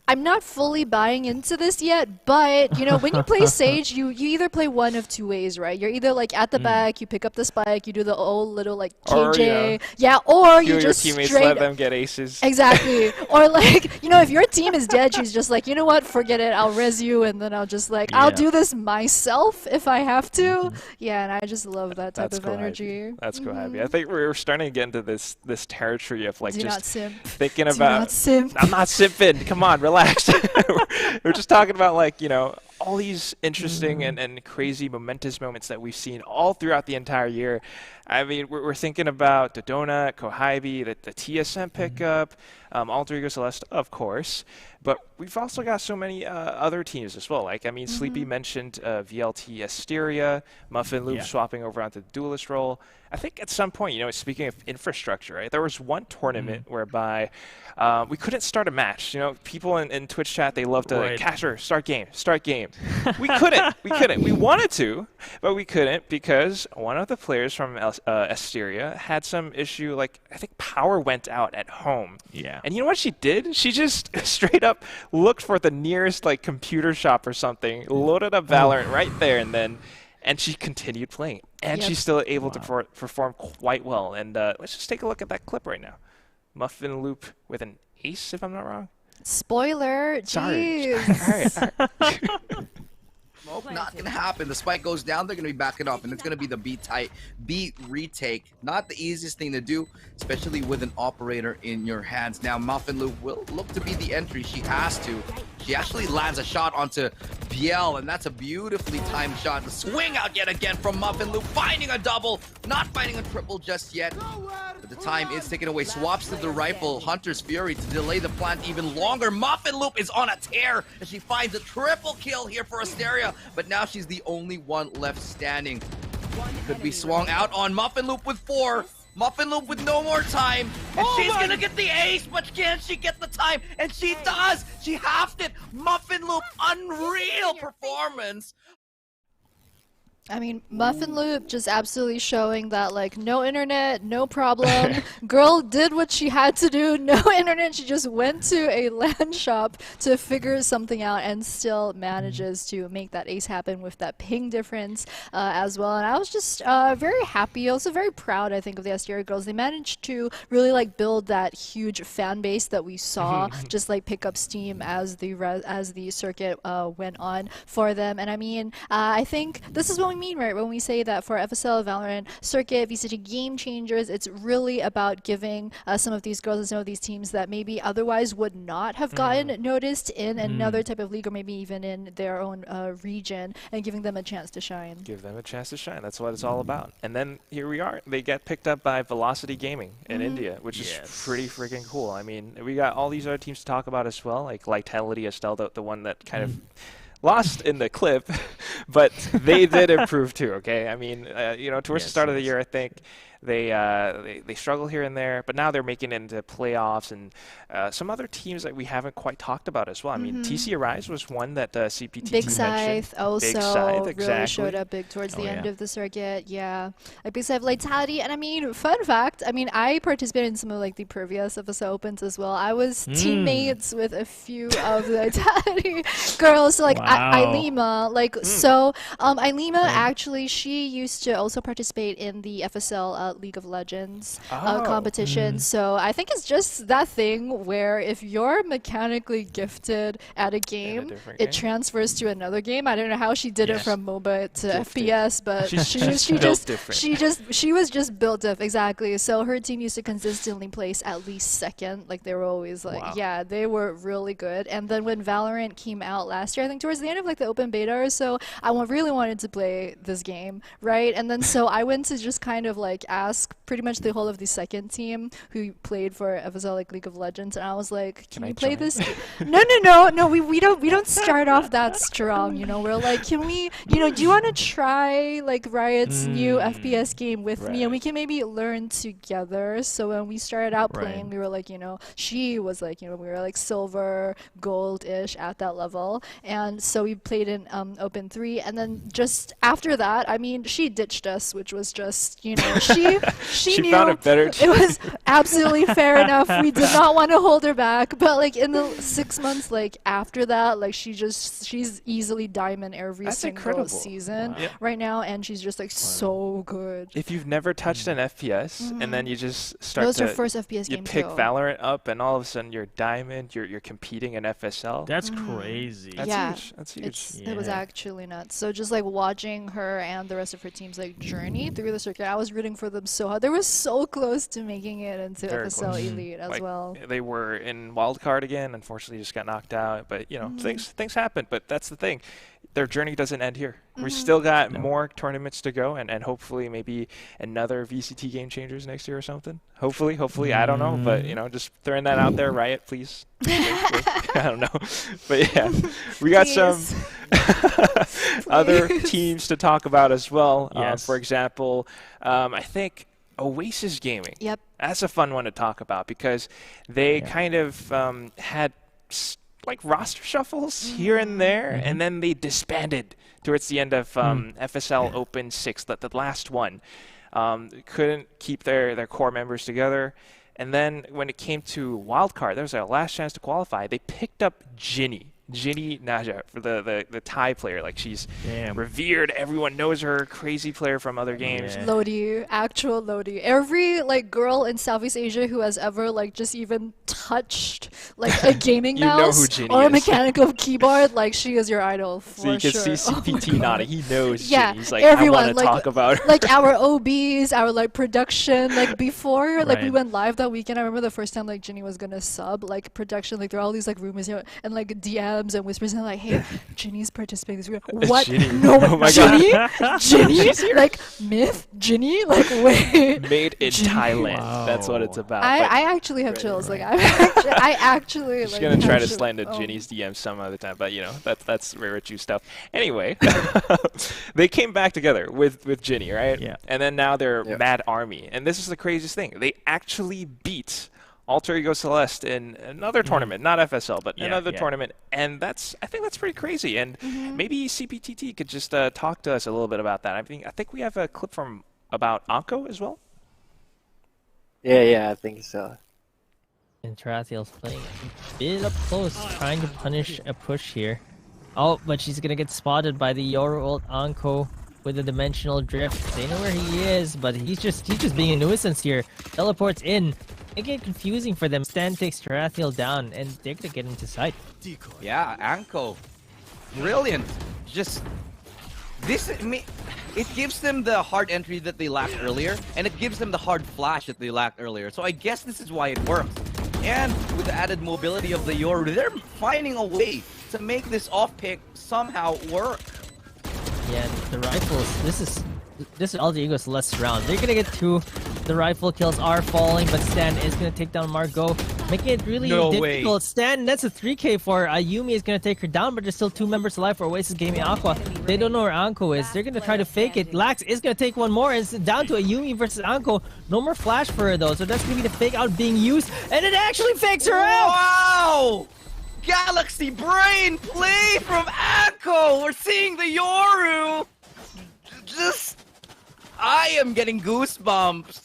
I'm not fully buying into this yet, but you know, when you play Sage, you either play one of 2 ways, right? You're either like at the back, you pick up the spike, you do the old little like Or, KJ, or you Your just teammates straight let them get aces. Exactly. Or like, you know, if your team is dead, she's just like, you know what, forget it, I'll res you, and then I'll just like, I'll Yeah. do this myself if I have to. Yeah, and I just love that type That's of Kohabi. energy. That's Kohabi. I think we're starting to get into this territory of like Do not just simp. thinking Do about. not simp. I'm not simping. Come on, relax. we're just talking about like, you know, all these interesting and crazy momentous moments that we've seen all throughout the entire year. I mean, we're thinking about Dodona, Kohabi, the TSM pickup, Alter Ego Celeste, of course. But we've also got so many other teams as well. Like, I mean, Sleepy mentioned VLT Asteria, Muffin Loop Yeah. swapping over onto the duelist role. I think at some point, you know, speaking of infrastructure, right, there was one tournament whereby we couldn't start a match. You know, people in Twitch chat, they love to Right. Casher, start game. We couldn't. We couldn't. We wanted to, but we couldn't because one of the players from Asteria had some issue. Like, I think power went out at home. Yeah. And you know what she did? She just straight up looked for the nearest like computer shop or something, loaded up Valorant right there, and she continued playing. And she's still able to perform quite well. And let's just take a look at that clip right now. Muffin Loop with an ace, if I'm not wrong. Spoiler. Sorry. Jeez. All right. Nope, not gonna happen. The spike goes down, they're gonna be backing up, and it's gonna be the B retake. Not the easiest thing to do, especially with an operator in your hands. Now, Muffin Loop will look to be the entry. She has to. She actually lands a shot onto Biel, and that's a beautifully timed shot. The swing out yet again from Muffin Loop, finding a double, not finding a triple just yet. But the time is taken away. Swaps to the rifle, Hunter's Fury to delay the plant even longer. Muffin Loop is on a tear, and she finds a triple kill here for Asteria. But now she's the only one left standing. Could be swung out on Muffin Loop with 4. Muffin Loop with no more time. And she's gonna get the ace, but can she get the time? And she does! She halved it! Muffin Loop, unreal performance! I mean, Muffin Loop just absolutely showing that, like, no internet, no problem. Girl did what she had to do. No internet. She just went to a LAN shop to figure something out and still manages to make that ace happen with that ping difference as well. And I was just very happy, also very proud, I think, of the Asteria girls. They managed to really, like, build that huge fan base that we saw just, like, pick up steam as the circuit went on for them. And I mean, I think this is what we mean, right, when we say that for FSL, Valorant, Circuit, VCT game changers, it's really about giving some of these girls and some of these teams that maybe otherwise would not have gotten noticed in another type of league or maybe even in their own region and giving them a chance to shine. Give them a chance to shine. That's what it's all about. And then here we are. They get picked up by Velocity Gaming in India, which is pretty freaking cool. I mean, we got all these other teams to talk about as well, like Vitality, Estelle, the one that kind of lost in the clip, but they did improve too. Okay, I mean, you know, towards the start of the year, I think they struggle here and there, but now they're making it into playoffs and some other teams that we haven't quite talked about as well. I mean, TC Arise was one that CPTT Big mentioned. Scythe also Big Scythe, really showed up big towards the end of the circuit. Yeah, like Big Scythe Vitality, and I mean, fun fact. I mean, I participated in some of like the previous FSL Opens as well. I was teammates with a few of the Vitality girls. So like Ilima, like so. Ilima actually, she used to also participate in the FSL League of Legends competition. So I think it's just that thing where if you're mechanically gifted at a game, it transfers to another game. I don't know how she did it from MOBA to FPS, but she was just built up exactly. So her team used to consistently place at least second. Like they were always like, yeah, they were really good. And then when Valorant came out last year, I think towards the end of like the open beta or so, I really wanted to play this game, right? And then so I went to just kind of like ask pretty much the whole of the second team who played for FSL like League of Legends, and I was like, can we play this? No, we don't start off that strong, you know. We're like, can we, you know, do you want to try like Riot's new FPS game with me, and we can maybe learn together. So when we started out playing, we were like, you know, she was like, you know, we were like silver, gold-ish at that level, and so we played in Open 3, and then just after that, I mean, she ditched us, which was just, you know, she knew found it better. It was absolutely fair enough. We did not want to hold her back, but like in the 6 months like after that, like she's easily diamond every single season right now, and she's just like so good. If you've never touched an FPS and then you just start that was her first FPS game pick too. Valorant up, and all of a sudden you're diamond, you're competing in FSL. That's crazy. That's huge. That's huge. It was actually nuts. So just like watching her and the rest of her team's like journey through the circuit, I was rooting for them so hard. They were so close to making it into FSL Elite as well. They were in wildcard again. Unfortunately, just got knocked out. But you know, things happen. But that's the thing. Their journey doesn't end here. We still got more tournaments to go, and hopefully maybe another VCT Game Changers next year or something. Hopefully, I don't know, but you know, just throwing that out there. Riot, please. I don't know, but yeah, we got some other teams to talk about as well. For example, I think Oasis Gaming. Yep. That's a fun one to talk about because they kind of had like roster shuffles here and there, and then they disbanded towards the end of FSL Open 6, the last one. Couldn't keep their core members together. And then when it came to wildcard, there was a last chance to qualify. They picked up Ginny Naja for the Thai player. Like, she's revered. Everyone knows her. Crazy player from other games. Yeah. Lodi, actual Lodi. Every like girl in Southeast Asia who has ever like just even touched like a gaming You know who mouse Ginny or a is. mechanical keyboard, like she is your idol for So you can sure. see Oh my CPT God. nodding. He knows Yeah, Ginny. He's like, everyone, I want to like- talk about her. Like our OBs, our like production, like before, like we Right. went live that weekend. I remember the first time like Ginny was gonna sub, like production, like there are all these like rumors here and like DMs and whispers and like, hey, Ginny's participating this week. What? Ginny. No, Oh my Ginny? God. Ginny? Like myth? Ginny? Like wait. Made in Ginny. Thailand. Wow. That's what it's about. I, But I actually have chills. Like I actually she's like. gonna try to have slide into chills. Ginny's DM some other time, but you know that's Reirachu stuff. Anyway, they came back together with Ginny, right? Yeah. And then now they're Yep. Mad Army, and this is the craziest thing. They actually beat Alter Ego Celeste in another tournament, not FSL, but Yeah, another yeah. tournament, and I think that's pretty crazy. And maybe CPTT could just talk to us a little bit about that. I think we have a clip from about Anko as well. Yeah, I think so. And Tarathiel's playing a bit up close, trying to punish a push here. Oh, but she's gonna get spotted by the Yoru ult Anko with a dimensional drift. They know where he is, but he's just being a nuisance here. Teleports in. It get confusing for them. Stan takes Tarathiel down, and they're gonna get into sight. Yeah, Anko. Brilliant. Just this it gives them the hard entry that they lacked earlier, and it gives them the hard flash that they lacked earlier. So I guess this is why it works. And with the added mobility of the Yoru, they're finding a way to make this off pick somehow work. Yeah, the rifles. This is Alter Ego's last round. They're gonna get two. The rifle kills are falling, but Stan is gonna take down Margot, making it really No difficult. way. Stan, that's a 3K for Yumi is gonna take her down, but there's still two members alive for Oasis Gaming Aqua. They don't know where Anko is. They're gonna try to fake it. Lax is gonna take one more, and it's down to Yumi versus Anko. No more flash for her though, so that's gonna be the fake out being used, and it actually fakes her out. Wow! Galaxy Brain play from Anko! We're seeing the Yoru! Just... I am getting goosebumps.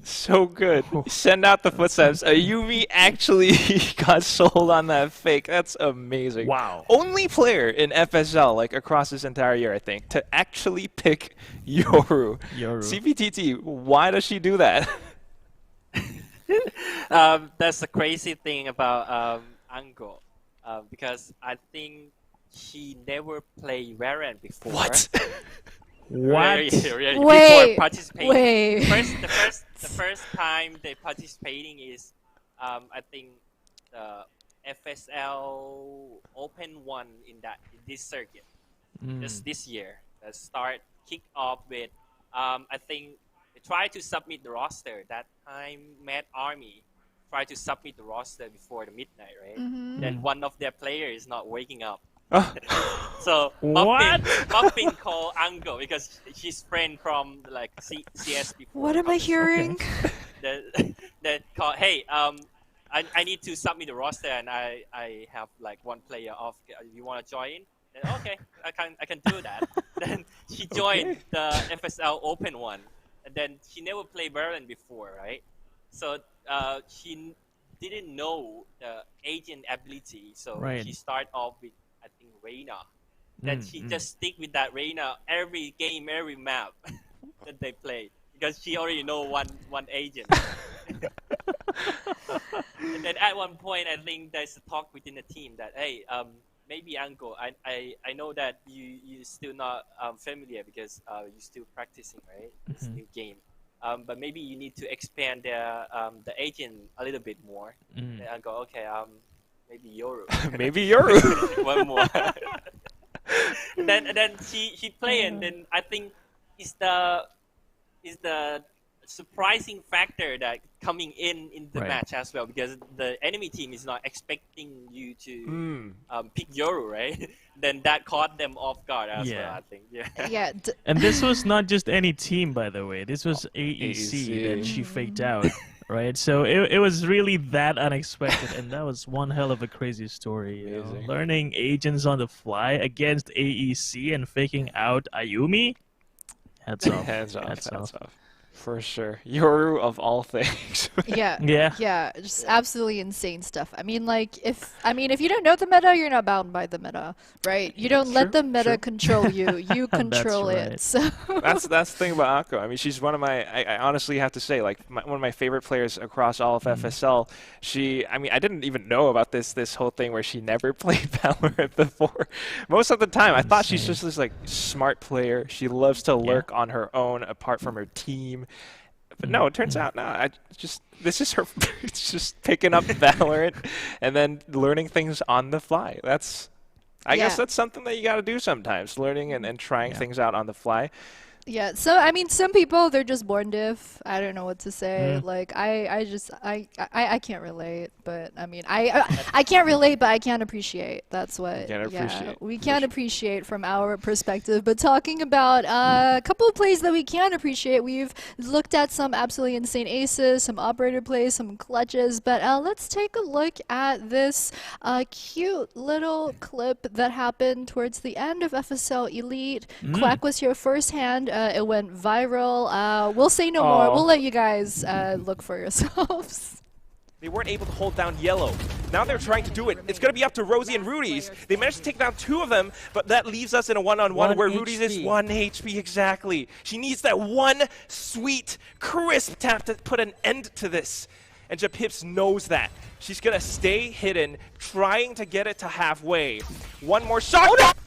So good. Send out the footsteps. Yumi actually got sold on that fake. That's amazing. Wow. Only player in FSL, like across this entire year, I think, to actually pick Yoru. CPTT, why does she do that? That's the crazy thing about Ango, because I think he never played Variant before. What? Really, Wait, before participating. wait. The first time they participating is, I think, the FSL Open 1 in this circuit. Just this year, kick off with, I think they tried to submit the roster. That time, Mad Army tried to submit the roster before the midnight, right? Then one of their players is not waking up. So Muffin called Ango because she's friend from like CS before. What am I hearing? That called, hey, I need to submit the roster and I have like one player off. You want to join? Then okay, I can do that. Then she joined the FSL Open 1, and then she never played Berlin before, right? So she didn't know the agent ability, so she started off with, I think, Reina. Then she just stick with that Reina every game, every map that they play, because she already know one agent. And then at one point, I think there's a talk within the team that, hey, maybe Anko, I know that you still not familiar because you're still practicing, right? It's new game. But maybe you need to expand the agent a little bit more. And I go, okay, maybe Yoru. Maybe Yoru. One more. and then she play, and then I think it's the surprising factor that coming in the match as well, because the enemy team is not expecting you to pick Yoru, right? Then that caught them off guard as well, I think. Yeah. And this was not just any team, by the way. This was AEC that she faked out right? So it was really that unexpected, and that was one hell of a crazy story. You know? Amazing. Learning agents on the fly against AEC and faking out Ayumi. Hats off. Hands off. Hats Hands off. off. For sure. Yoru of all things. Yeah. Yeah. Yeah, just absolutely insane stuff. I mean, like, if you don't know the meta, you're not bound by the meta, right? You don't let the meta control you. You control it. right. So That's the thing about Akko. I mean, she's one of my. I honestly have to say, like, one of my favorite players across all of FSL. I mean, I didn't even know about this whole thing where she never played Valorant before. Most of the time, I thought she's just this like smart player. She loves to lurk on her own, apart from her team. But no, it turns out, no, this is her, it's just picking up Valorant and then learning things on the fly. I guess that's something that you got to do sometimes, learning and trying things out on the fly. yeah, so I mean, some people they're just born deaf. I don't know what to say. Like I can't relate, but I mean I can't relate, but I can appreciate. That's what we can appreciate from our perspective. But talking about a couple of plays that we can appreciate, we've looked at some absolutely insane aces, some operator plays, some clutches. But let's take a look at this cute little clip that happened towards the end of FSL Elite. Quack was here firsthand. It went viral. We'll say no more. We'll let you guys look for yourselves. They weren't able to hold down yellow. Now they're trying to do it. It's going to be up to Rosie and Rudy's. They managed to take down 2 of them, but that leaves us in a one-on-one where Rudy's is 1 HP exactly. She needs that one sweet, crisp tap to put an end to this. And Japips knows that. She's going to stay hidden, trying to get it to halfway. One more shot.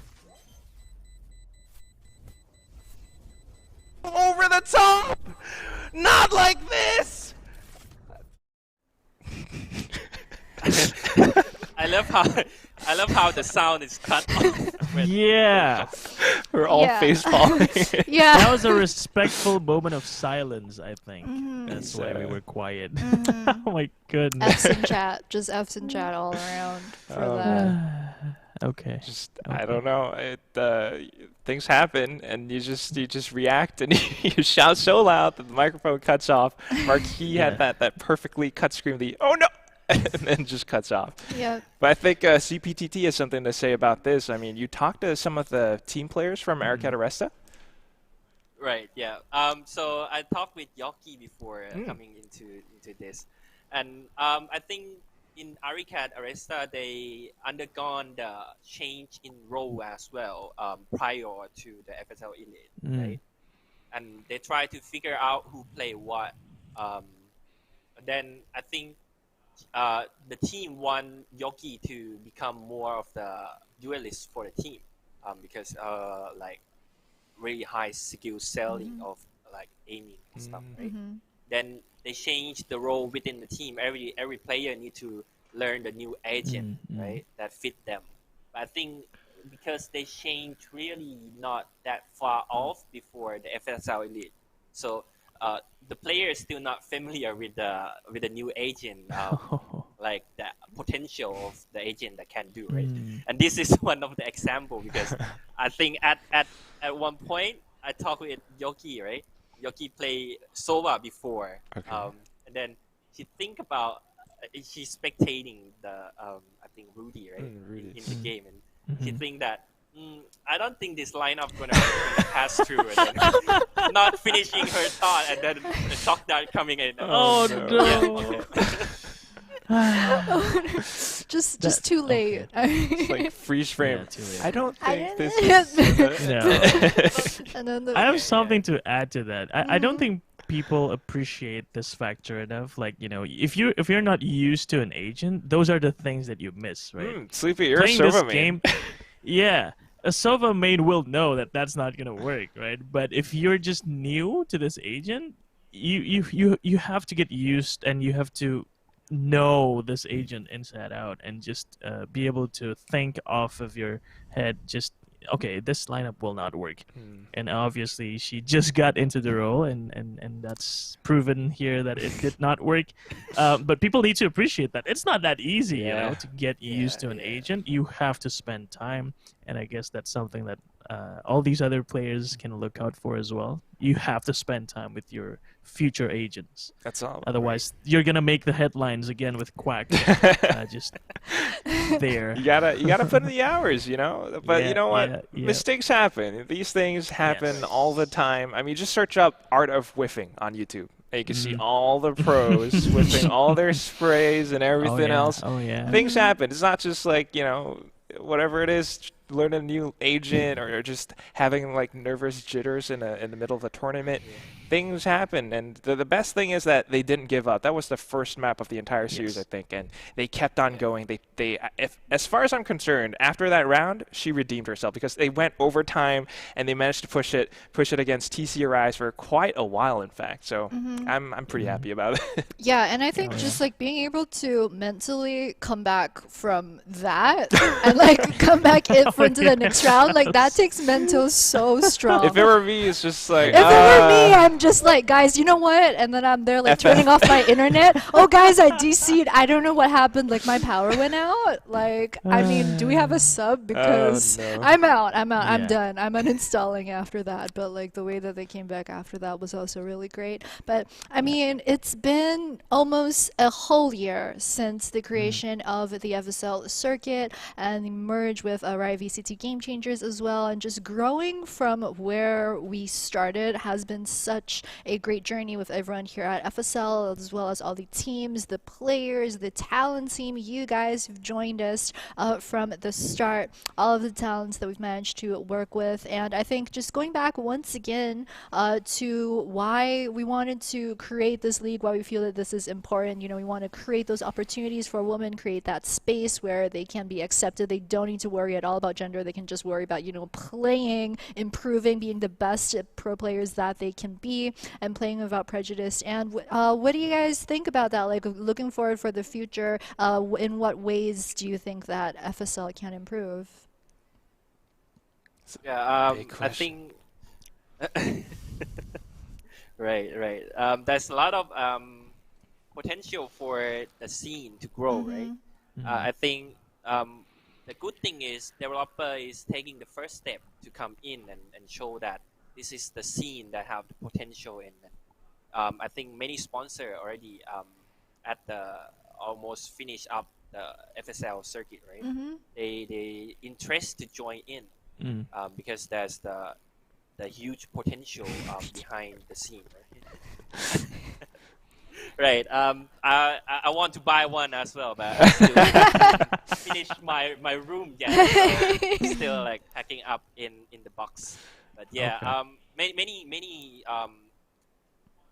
Over the top! Not like this! I love how the sound is cut off. Yeah. We're all face palming. Yeah. That was a respectful moment of silence, I think. That's why we were quiet. Oh my goodness. F's in chat. Just F's in chat all around for that. Okay. I don't know. Things happen, and you just react, and you shout so loud that the microphone cuts off. Marquis had that perfectly cut scream, oh no, and then just cuts off. Yeah. But I think CPTT has something to say about this. I mean, you talked to some of the team players from Arcade Aresta. Right. Yeah. So I talked with Yoki before coming into this, and I think in Arcade Aresta they undergone the change in role as well prior to the FSL Elite, right? And they try to figure out who play what. Then I think the team want Yoki to become more of the duelist for the team because like really high skill selling of like aiming and stuff, right? Then they change the role within the team. Every player need to learn the new agent, right, that fit them. But I think because they changed really not that far off before the FSL Elite, so the player is still not familiar with the new agent, like the potential of the agent that can do, right? And this is one of the example because I think at one point I talked with Yoki, right? Yoki played Sova before, and then she think about she's spectating the I think Rudy, right, in the game, and she think that I don't think this lineup gonna pass through, and then not finishing her thought, and then the shock dart coming in. Oh no! Just too late. It's like freeze frame. Yeah, too late. I don't think this is... I have something to add to that. I don't think people appreciate this factor enough. Like, you know, if you're not used to an agent, those are the things that you miss, right? Sleepy, you're Playing a this Sova main. game, yeah, a Sova main will know that that's not gonna work, right? But if you're just new to this agent, you have to get used, and you have to know this agent inside out, and just be able to think off of your head, just okay, this lineup will not work. And obviously she just got into the role, and that's proven here that it did not work. But people need to appreciate that it's not that easy, you know, to get used to an agent. You have to spend time, and I guess that's something that all these other players can look out for as well. You have to spend time with your future agents. That's all. Otherwise, you're gonna make the headlines again with Quack just there. You gotta put in the hours, you know. But Yeah, you know what? yeah. Mistakes happen. These things happen Yes. all the time. I mean, just search up "art of whiffing" on YouTube. And you can see Mhm. all the pros whipping all their sprays and everything yeah. else. Oh yeah. Things happen. It's not just like, you know, whatever it is, learn a new agent or just having like nervous jitters in the middle of a tournament. Things happen, and the best thing is that they didn't give up. That was the first map of the entire series, Yes. I think, and they kept on going. If as far as I'm concerned, after that round, she redeemed herself because they went overtime and they managed to push it against TC Arise for quite a while, in fact. So I'm pretty happy about it. Yeah, and I think Oh, just like being able to mentally come back from that and like come back in for into the next round, like that takes mental so strong. If it were me, it's just like If it were me, I'm just like, guys, you know what? And then I'm there like turning off my internet. Oh, guys, I DC'd. I don't know what happened. Like my power went out. Like, I mean, do we have a sub? Because no. I'm out. I'm Yeah. done. I'm uninstalling after that. But like the way that they came back after that was also really great. But I mean, it's been almost a whole year since the creation of the FSL circuit and the merge with Riot VCT Game Changers as well, and just growing from where we started has been such a great journey with everyone here at FSL, as well as all the teams, the players, the talent team, you guys who've joined us from the start, all of the talents that we've managed to work with. And I think just going back once again to why we wanted to create this league, why we feel that this is important. You know, we want to create those opportunities for women, create that space where they can be accepted. They don't need to worry at all about gender. They can just worry about, you know, playing, improving, being the best pro players that they can be, and playing without prejudice. And what do you guys think about that? Like, looking forward for the future, in what ways do you think that FSL can improve? Yeah, Big I question. think right. There's a lot of potential for the scene to grow, right? I think the good thing is developer is taking the first step to come in and show that this is the scene that have the potential, and I think many sponsors already at the almost finish up the FSL circuit, right? They interest to join in because there's the huge potential behind the scene, right? Right. I want to buy one as well, but I still haven't finished my room yet. So still like packing up in the box. But yeah, many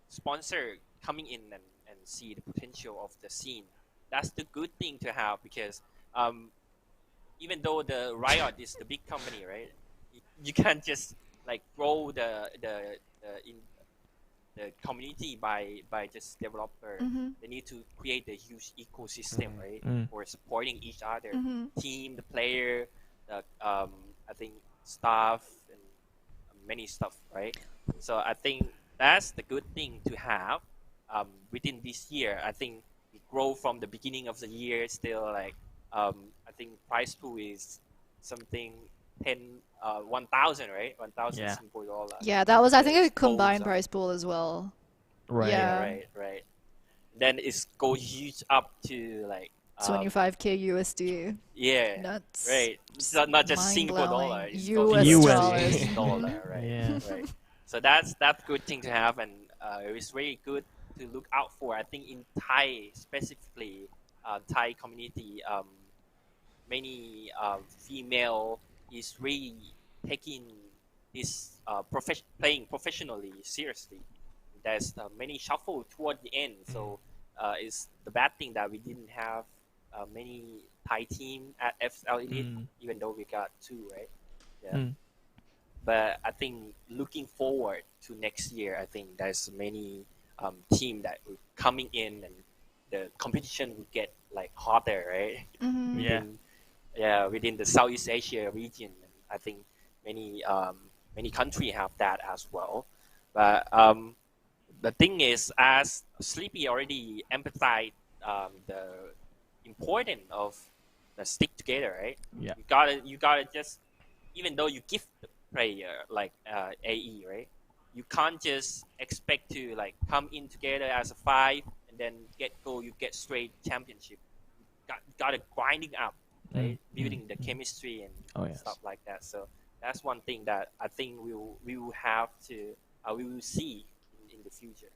sponsor coming in and see the potential of the scene. That's the good thing to have, because even though the Riot is the big company, right? You can't just like grow the community by just developer. They need to create a huge ecosystem, right? For supporting each other, team, the player, the I think staff and many stuff, right? So I think that's the good thing to have within this year. I think we grow from the beginning of the year still like I think prize pool is something 1,000, right? 1,000 Yeah. Singapore dollar. Yeah, that was, I think, a It's combined goes up. prize pool as well. Right. Yeah. Right. Then it's go huge up to like 25k USD. yeah, Nuts. right. It's not just Singapore dollar. Mind-blowing. It's US US dollars. dollar, right? Yeah. Right. So that's good thing to have, and it's very good to look out for. I think in Thai specifically, Thai community, many female is really taking this playing professionally seriously. There's many shuffle toward the end, so it's the bad thing that we didn't have many Thai team at FSL Elite, even though we got 2, right? Yeah. But I think looking forward to next year, I think there's many team that will coming in, and the competition will get like hotter, right? Within the Southeast Asia region. I think many countries have that as well. But the thing is, as Sleepy already emphasized the importance of the stick together, right? Yeah. You gotta just even though you give the player like AE, right? You can't just expect to like come in together as a five and then get goal. You get straight championship. Got to grinding up, right? Building the chemistry and stuff like that. So that's one thing that I think we will have to we will see in the future.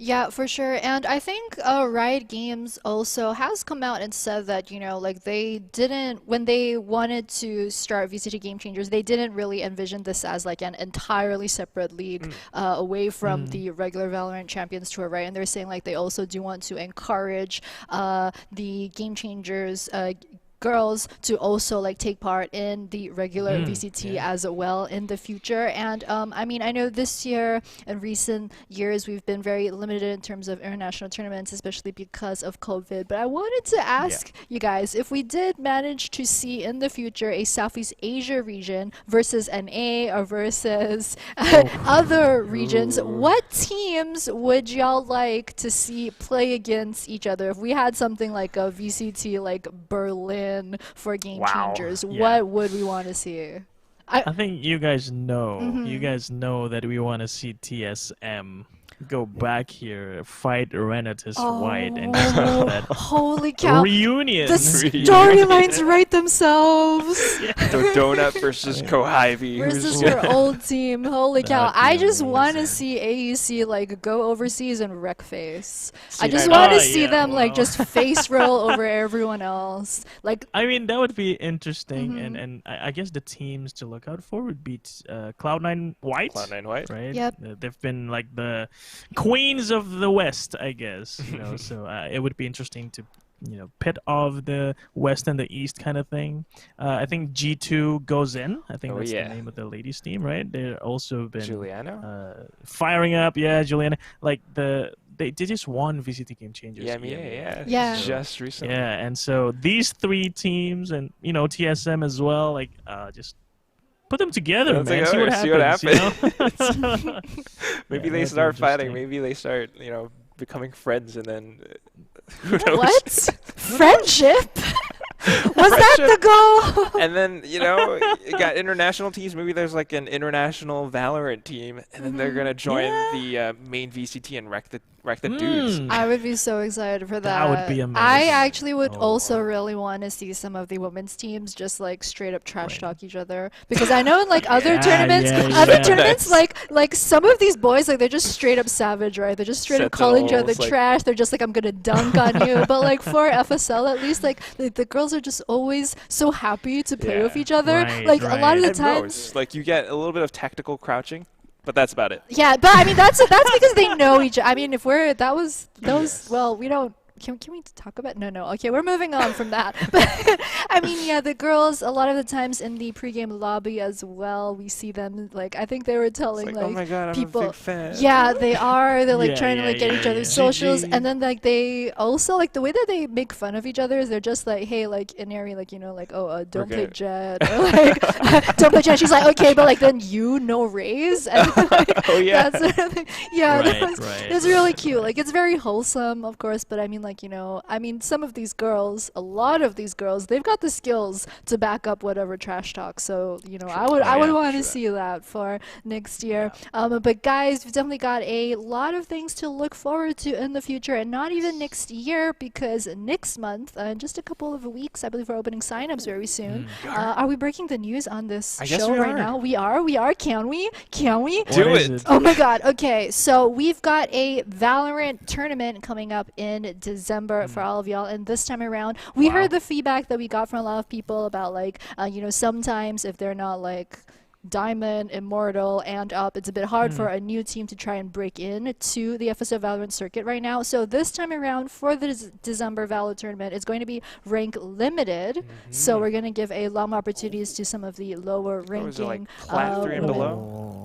Yeah, for sure. And I think Riot Games also has come out and said that, you know, like they didn't, when they wanted to start VCT Game Changers, they didn't really envision this as like an entirely separate league away from the regular Valorant Champions Tour, right? And they're saying like they also do want to encourage the Game Changers girls to also like take part in the regular VCT as well in the future. And I mean, I know this year and recent years we've been very limited in terms of international tournaments, especially because of COVID. But I wanted to ask you guys if we did manage to see in the future a Southeast Asia region versus NA or versus other regions, what teams would y'all like to see play against each other? If we had something like a VCT like Berlin for Game Changers, what would we want to see? I think you guys know. You guys know that we want to see TSM go back here, fight Renatus White, and just have that holy cow! Reunion. The storylines write themselves. Donut versus Kohive versus your old team. Holy cow! I just want to see AEC like go overseas and wreck face. I just want to see them like just face roll over everyone else. Like, I mean, that would be interesting, and I guess the teams to look out for would be Cloud9 White. Cloud9 White. Right. Yep. They've been like the queens of the West, I guess. You know, so it would be interesting to, you know, pit off the West and the East kind of thing. I think G2 goes in. I think that's the name of the ladies team, right? They're also been Juliana firing up. Yeah, Juliana. Like they just won VCT Game Changers. Yeah. Just recently. Yeah, and so these three teams and, you know, TSM as well, like just put them together, man. See what happens. You know? Maybe they start fighting. Maybe they start, you know, becoming friends, and then who knows? What? Friendship? Was that the goal? And then, you know, you got international teams. Maybe there's like an international Valorant team, and then they're gonna join the main VCT and wreck the dudes. I would be so excited for that. That would be amazing. I actually would also really want to see some of the women's teams just like straight up trash talk each other, because I know in like other tournaments, like some of these boys, like they're just straight up savage, right? They're just straight up calling each other trash. They're just like, I'm gonna dunk on you. But like for FSL, at least like the girls are just always so happy to play with each other. A lot of the times, like you get a little bit of tactical crouching. But that's about it. Yeah, but I mean that's because they know each other. I mean, if we're well, we don't. Can we talk about? No. Okay, we're moving on from that. But I mean, yeah, the girls a lot of the times in the pregame lobby as well, we see them like I think they were telling oh my God, people. I'm a big fan. Yeah, they are. They're like trying to like get each other's socials, and then like they also like the way that they make fun of each other is they're just like, hey, like Inari, like you know, like don't play Jet, or like don't play Jet. She's like, okay, but like then you know Raze, and like, that sort of thing. Yeah, it's really cute. Like it's very wholesome, of course, but I mean like, you know, I mean, some of these girls, a lot of these girls, they've got the skills to back up whatever trash talk. So, you know, I would want to see that for next year. But guys, we've definitely got a lot of things to look forward to in the future, and not even next year, because next month, in just a couple of weeks, I believe we're opening signups very soon. Are we breaking the news on this show right now? We are. Can we? Do it. Oh my God. Okay, so we've got a Valorant tournament coming up in December for all of y'all, and this time around we heard the feedback that we got from a lot of people about like you know, sometimes if they're not like Diamond, Immortal, and up, it's a bit hard for a new team to try and break in to the FSL Valorant circuit right now. So this time around for the December Valor tournament, it's going to be rank limited. So we're going to give a lot more opportunities to some of the lower ranking Plat 3 and below?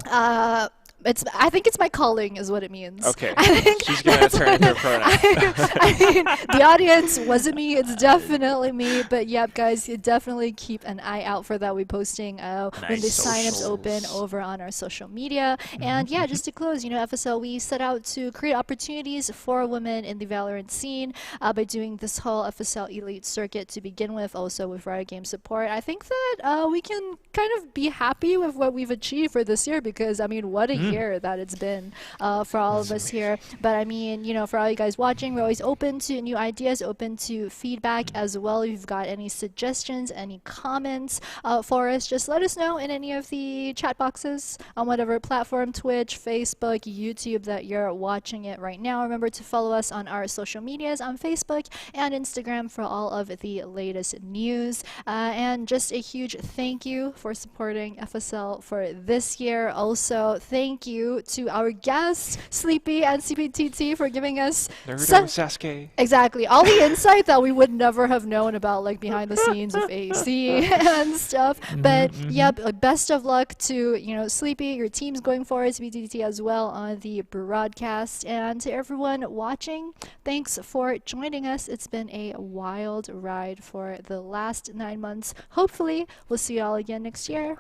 I think it's my calling is what it means. Okay. I think She's gonna turn into a pronoun. I mean, the audience wasn't me. It's definitely me. But yep, guys, you definitely keep an eye out for that. We're posting when the signups open over on our social media. And yeah, just to close, FSL, we set out to create opportunities for women in the Valorant scene by doing this whole FSL Elite circuit to begin with, also with Riot Game support. I think that we can kind of be happy with what we've achieved for this year because, I mean, what a year that it's been for all of us here. But I mean, for all you guys watching, we're always open to new ideas, open to feedback as well. If you've got any suggestions, any comments for us, just let us know in any of the chat boxes on whatever platform, Twitch, Facebook, YouTube that you're watching it right now. Remember to follow us on our social medias on Facebook and Instagram for all of the latest news. And just a huge thank you for supporting FSL for this year. Also, thank you to our guests, Sleepy and CPTT, for giving us Sasuke. exactly all the insight that we would never have known about, like behind the scenes of AC and stuff. But yep, best of luck to Sleepy, your teams going forward, CPTT as well on the broadcast, and to everyone watching, thanks for joining us. It's been a wild ride for the last 9 months. Hopefully, we'll see you all again next year.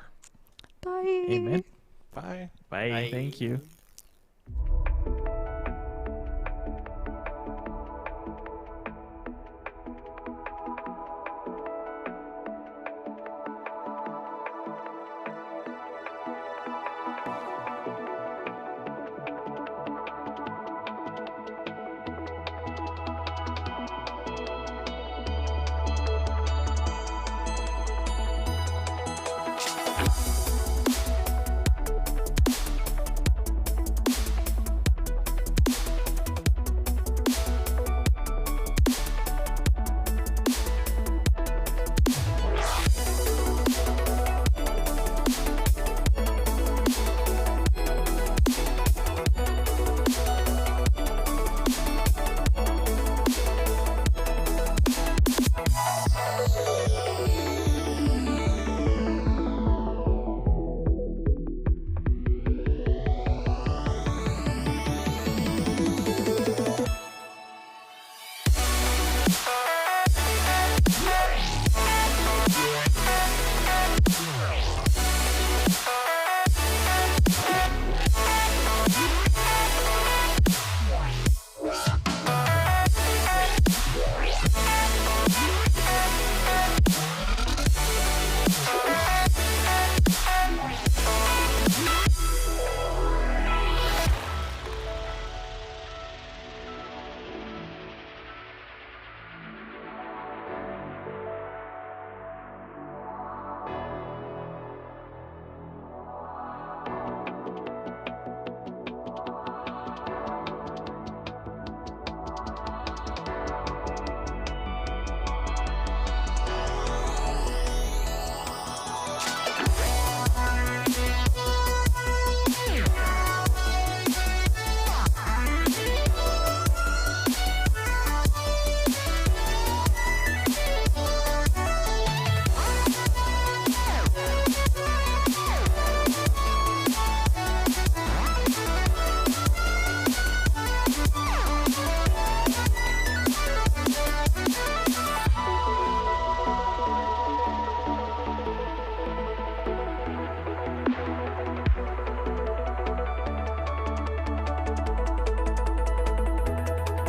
Bye. Amen. Bye. Bye. Thank you.